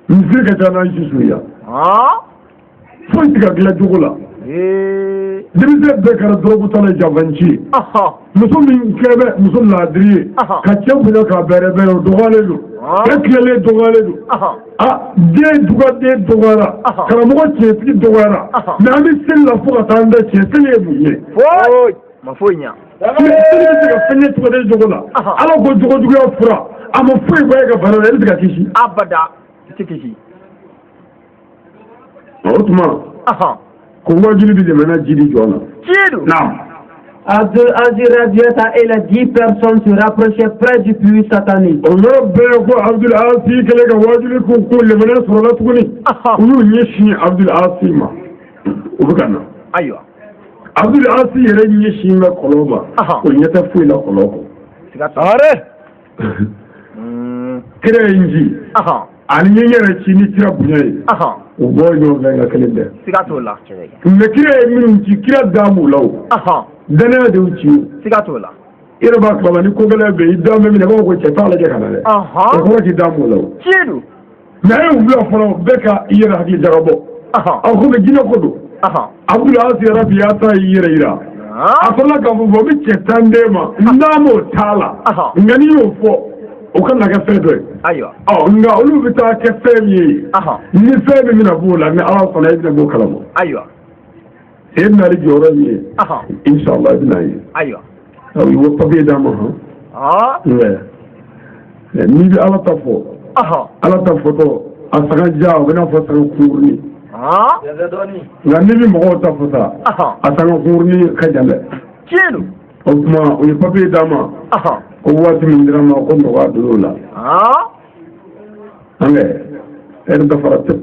misiri ka ca n'an sisu yan foyi tɛ ka dilan cogo la denmisɛn bɛɛ kɛra dɔrɔgutala janfanci ye muso min kɛrɛ muso laadiri ye ka cɛ bonya k'a bɛrɛ bɛrɛ o dɔgɔyalen don e tilalen dɔgɔyalen don den dugaden dɔgɔyara karamɔgɔ cɛntigi dɔgɔyara mais an bɛ seli la fo ka taa an da cɛ seli ye mun ye seli bɛ se ka fɛn ye cogoden jogo la ala ko jogojuguya fura a ma foyi bɔ e ka bana la e bɛ se ka kisi o tuma ko wajuli bi jamana jidi jona naam Abdul Radiata et les 10 personnes se rapprochaient près du puits satanique. On a bien quoi Abdul Asi que les wajuli ko le menace sur la tuguni. Ulu nyeshi Abdul Asi ma. Ubukana. Aywa. Abdul Asi yere nyeshi na koloba. Ko nyata fu la koloko. Sigare. Kire inji. Ani nyere chini tira bunye. O boy no venga kelende. Sigatola. Me kire minun ci kira damu law. Dana de uci. Sigatola. Ira ba kwa ni ko gele be idame mi ne ko che ta la je kana le. Ko ci damu law. Cidu. Na e ubla folo beka ira hadi jarabo. Ko be jina ko do. Abdul Aziz Rabbi ya ta ira. Asola ka fu bo mi che tandema. Ndamo tala. Ngani yo fo. O kan na ka fɛ dɔ ye nka olu bɛ taa kɛ fɛn min ye ni fɛn min bɛna b'o la ni ala sɔnna e bɛna b'o kalama e bɛna ale jɔyɔrɔ min ye inshallah e bɛna ye i b'o papiye d'a ma n'i bɛ ala ta fɔ ala ta fɔtɔ a saga ja o bɛna fɔ saga kunkurunin nka n'i bɛ mɔgɔw ta fɔ sa a saga kunkurunin ka jan dɛ o tuma o ye papiye d'a ma ko waati min dira ma ko nɔgɔya don la an bɛ ɛri dafara tɛ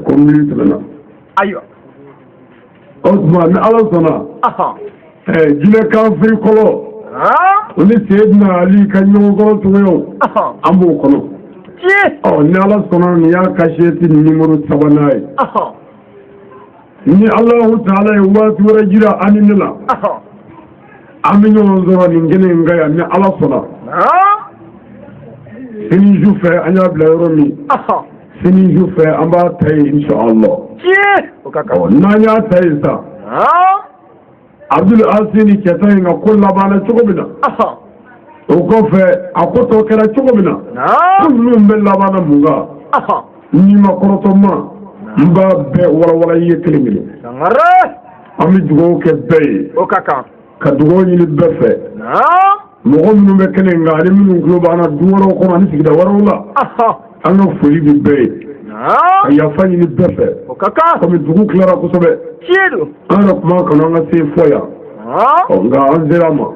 ko miiri tɛmɛna o tuma ni ala sɔnna jinɛ kafiri kɔlɔ o ni Seyidina Ali ka ɲɔgɔn kɔrɔ cogoyaw an b'o kɔnɔ ni ala sɔnna nin y'a kasiyeti nimero 3nan ye ni Alahu Taala ye waati wɛrɛ jira an ni ne la an bɛ ɲɔgɔn sɔrɔ nin kelen in kan yan ni ala sɔnna sini su fɛ an y'a bila yɔrɔ min sini su fɛ an b'a ta ye inshallah n'an y'a ta ye sa Abdul Asi ni cɛ ta in ka ko labanna cogo min na o kɔfɛ a ko tɔ kɛra cogo min na ko ninnu bɛ laban mun kan n'i ma kɔrɔtɔ ma n b'a bɛɛ walawala i ye kelen kelen an bɛ dugawu kɛ bɛɛ ye ka dugawu ɲini bɛɛ fɛ mɔgɔ minnu bɛ kɛnɛ nka ani minnu tulo b'an na du wɛrɛw kɔnɔ ani sigida wɛrɛw la an ka foli bɛ bɛɛ ye ka yafa ɲini bɛɛ fɛ komi dugu tilara kosɛbɛ an yɛrɛ kuma kanu an ka se fɔ yan nka an sera a ma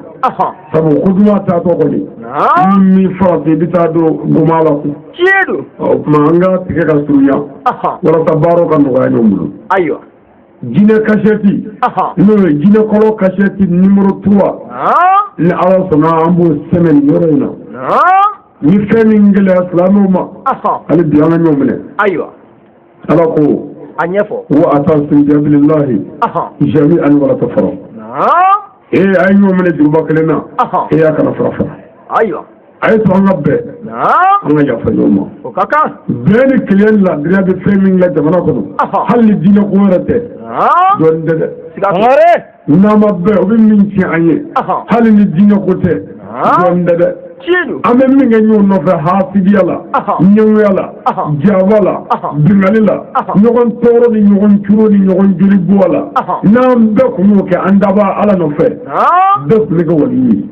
sabu ko duman taatɔ kɔni ni min farati i bɛ taa don goma la kun o tuma an ka tigɛ ka surunya walasa baaraw ka nɔgɔya ɲɔgɔn bolo jinɛ kasɛti n'o ye jinɛ kɔrɔ kasɛti numéro 3 ni ala sɔnna an b'o sɛbɛn nin yɔrɔ in na ni fɛn min gɛlɛya silamɛw ma hali bi an ka ɲɔgɔn minɛ ala ko wa atasibililahi jami'an wala tafarraqu a ye ɲɔgɔn minɛ juruba kelen na y'a kana fara fara a ye to an ka bɛɛ an ka yafa ɲɔgɔn ma bɛɛ ni kelen ladiriya bɛ fɛn min kɛ jamana kɔnɔ hali ni diinɛ ko wɛrɛ tɛ dɔɔnin tɛ dɛ n'an ma bɛɛ o bɛ min tiɲɛ an ye hali ni diinɛ ko tɛ dɔɔnin tɛ dɛ an bɛ min kɛ ɲɔgɔn nɔfɛ hasidiya la ɲɛngoya la jaba la bingali la ɲɔgɔn tɔɔrɔ ni ɲɔgɔn curo ni ɲɔgɔn joli bɔ la n'an bɛɛ kun y'o kɛ an daba ala nɔfɛ bɛɛ tun bɛ kɛ wali ye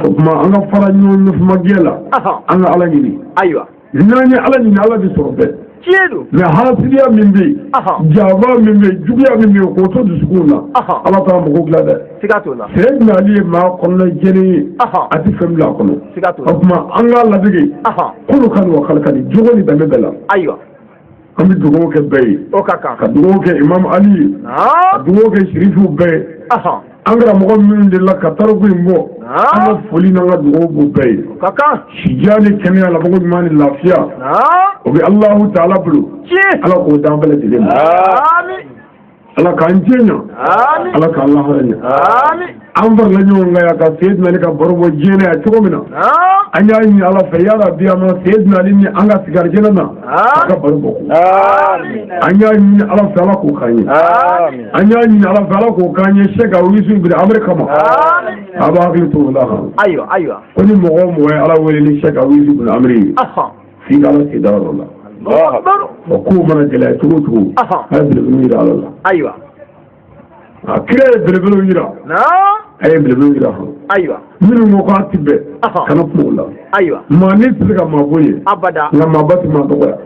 o tuma an ka fara ɲɔgɔn nɔfɛmagɛ la an ka ala ɲini n'an ye ala ɲini ala bɛ sɔrɔ bɛɛ mais hasidiya min bɛ yen jaba min bɛ yen juguya min bɛ yen k'o to dusukun na ala t'an mɔgɔw dilan dɛ sɛyidina ali ye maa kɔnɔna jɛlen ye a tɛ fɛn bila a kɔnɔ o tuma an k'a ladege k'olu ka nin wa kalikali jogo ni danbe bɛɛ la an bɛ dugawu kɛ bɛɛ ye ka dugawu kɛ imam ali ye ka dugawu kɛ shirifu bɛɛ ye an karamɔgɔ minnu de la ka tariku in bɔ an ka foli n'an ka dugawu b'o bɛɛ ye sidiya ni kɛnɛya labanko ɲuman ni lafiya o bɛ alahu taala bolo ala k'o d'an bɛɛ lajɛlen ma ala k'an jɛɲa ala k'an lahara ɲɛ an farala ɲɔgɔn kan yan ka seyidina ali ka baro bɔ diɲɛ na yan cogo min na an y'a ɲini ala fɛ yala bi an ma seyidina ali ni an ka sigi alijɛnɛ na a ka baro bɔ an y'a ɲini ala fɛ ala k'o k'an ye an y'a ɲini ala fɛ ala k'o k'an ye sɛk awusu ibn amri kama a b'a hakili to o la ko ni mɔgɔ o mɔgɔ ye ala wele ni sɛk awusu ibn amri ye f'i ka ala sigida yɔrɔ la o kow mana gɛlɛya cogo o cogo a ye belebele yira ala la a kira ye belebelew yira a ye belebelew yira minnu ko k'a ti bɛɛ kana kuma o la maa ni tɛ se ka maa bɔ ye nka maa ba tɛ maa dɔgɔya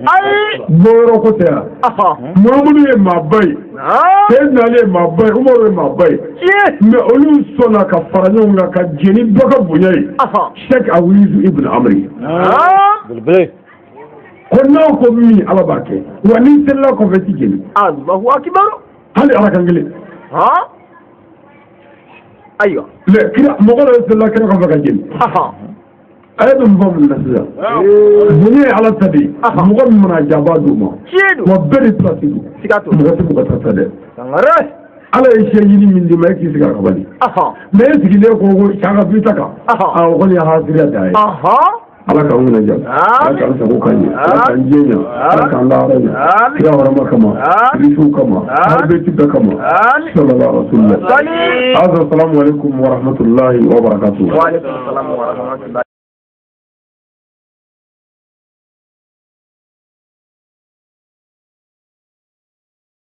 bɔyɔrɔ ko tɛ yan mamadu ye maa ba ye seyidina ali ye maa ba ye umaru ye maa ba ye mais olu sɔnna ka fara ɲɔgɔn kan ka jɛn ni dɔ ka bonya ye sɛk awusu ibn amri ko n'aw ko min ala b'a kɛ wa n'i selila kɔfɛ ti jeni hali ala kan kelen kira mɔgɔ dɔ selila kira kɔfɛ ka jeni a ye dun fɔ mun na sisan bonya ye ala ta de ye mɔgɔ min mana jaba d'u ma wa bɛɛ de pilasi don mɔgɔ tɛ mɔgɔ ta ta dɛ ala ye sɛ ɲini min d'i ma e k'i sigi a ka bali mais e sigilen ko sanga bita kan o kɔni ye hasiriya da ye ala k'an ŋunajɛ ala k'an sago k'an ye ala k'an jɛɲa ala k'an lahara ɲɛ kira warama kama kirisiw kama ahlubɛti bɛɛ kama sallallahu rasulillah assalamu alaikum warahmatullahi wabarakatuh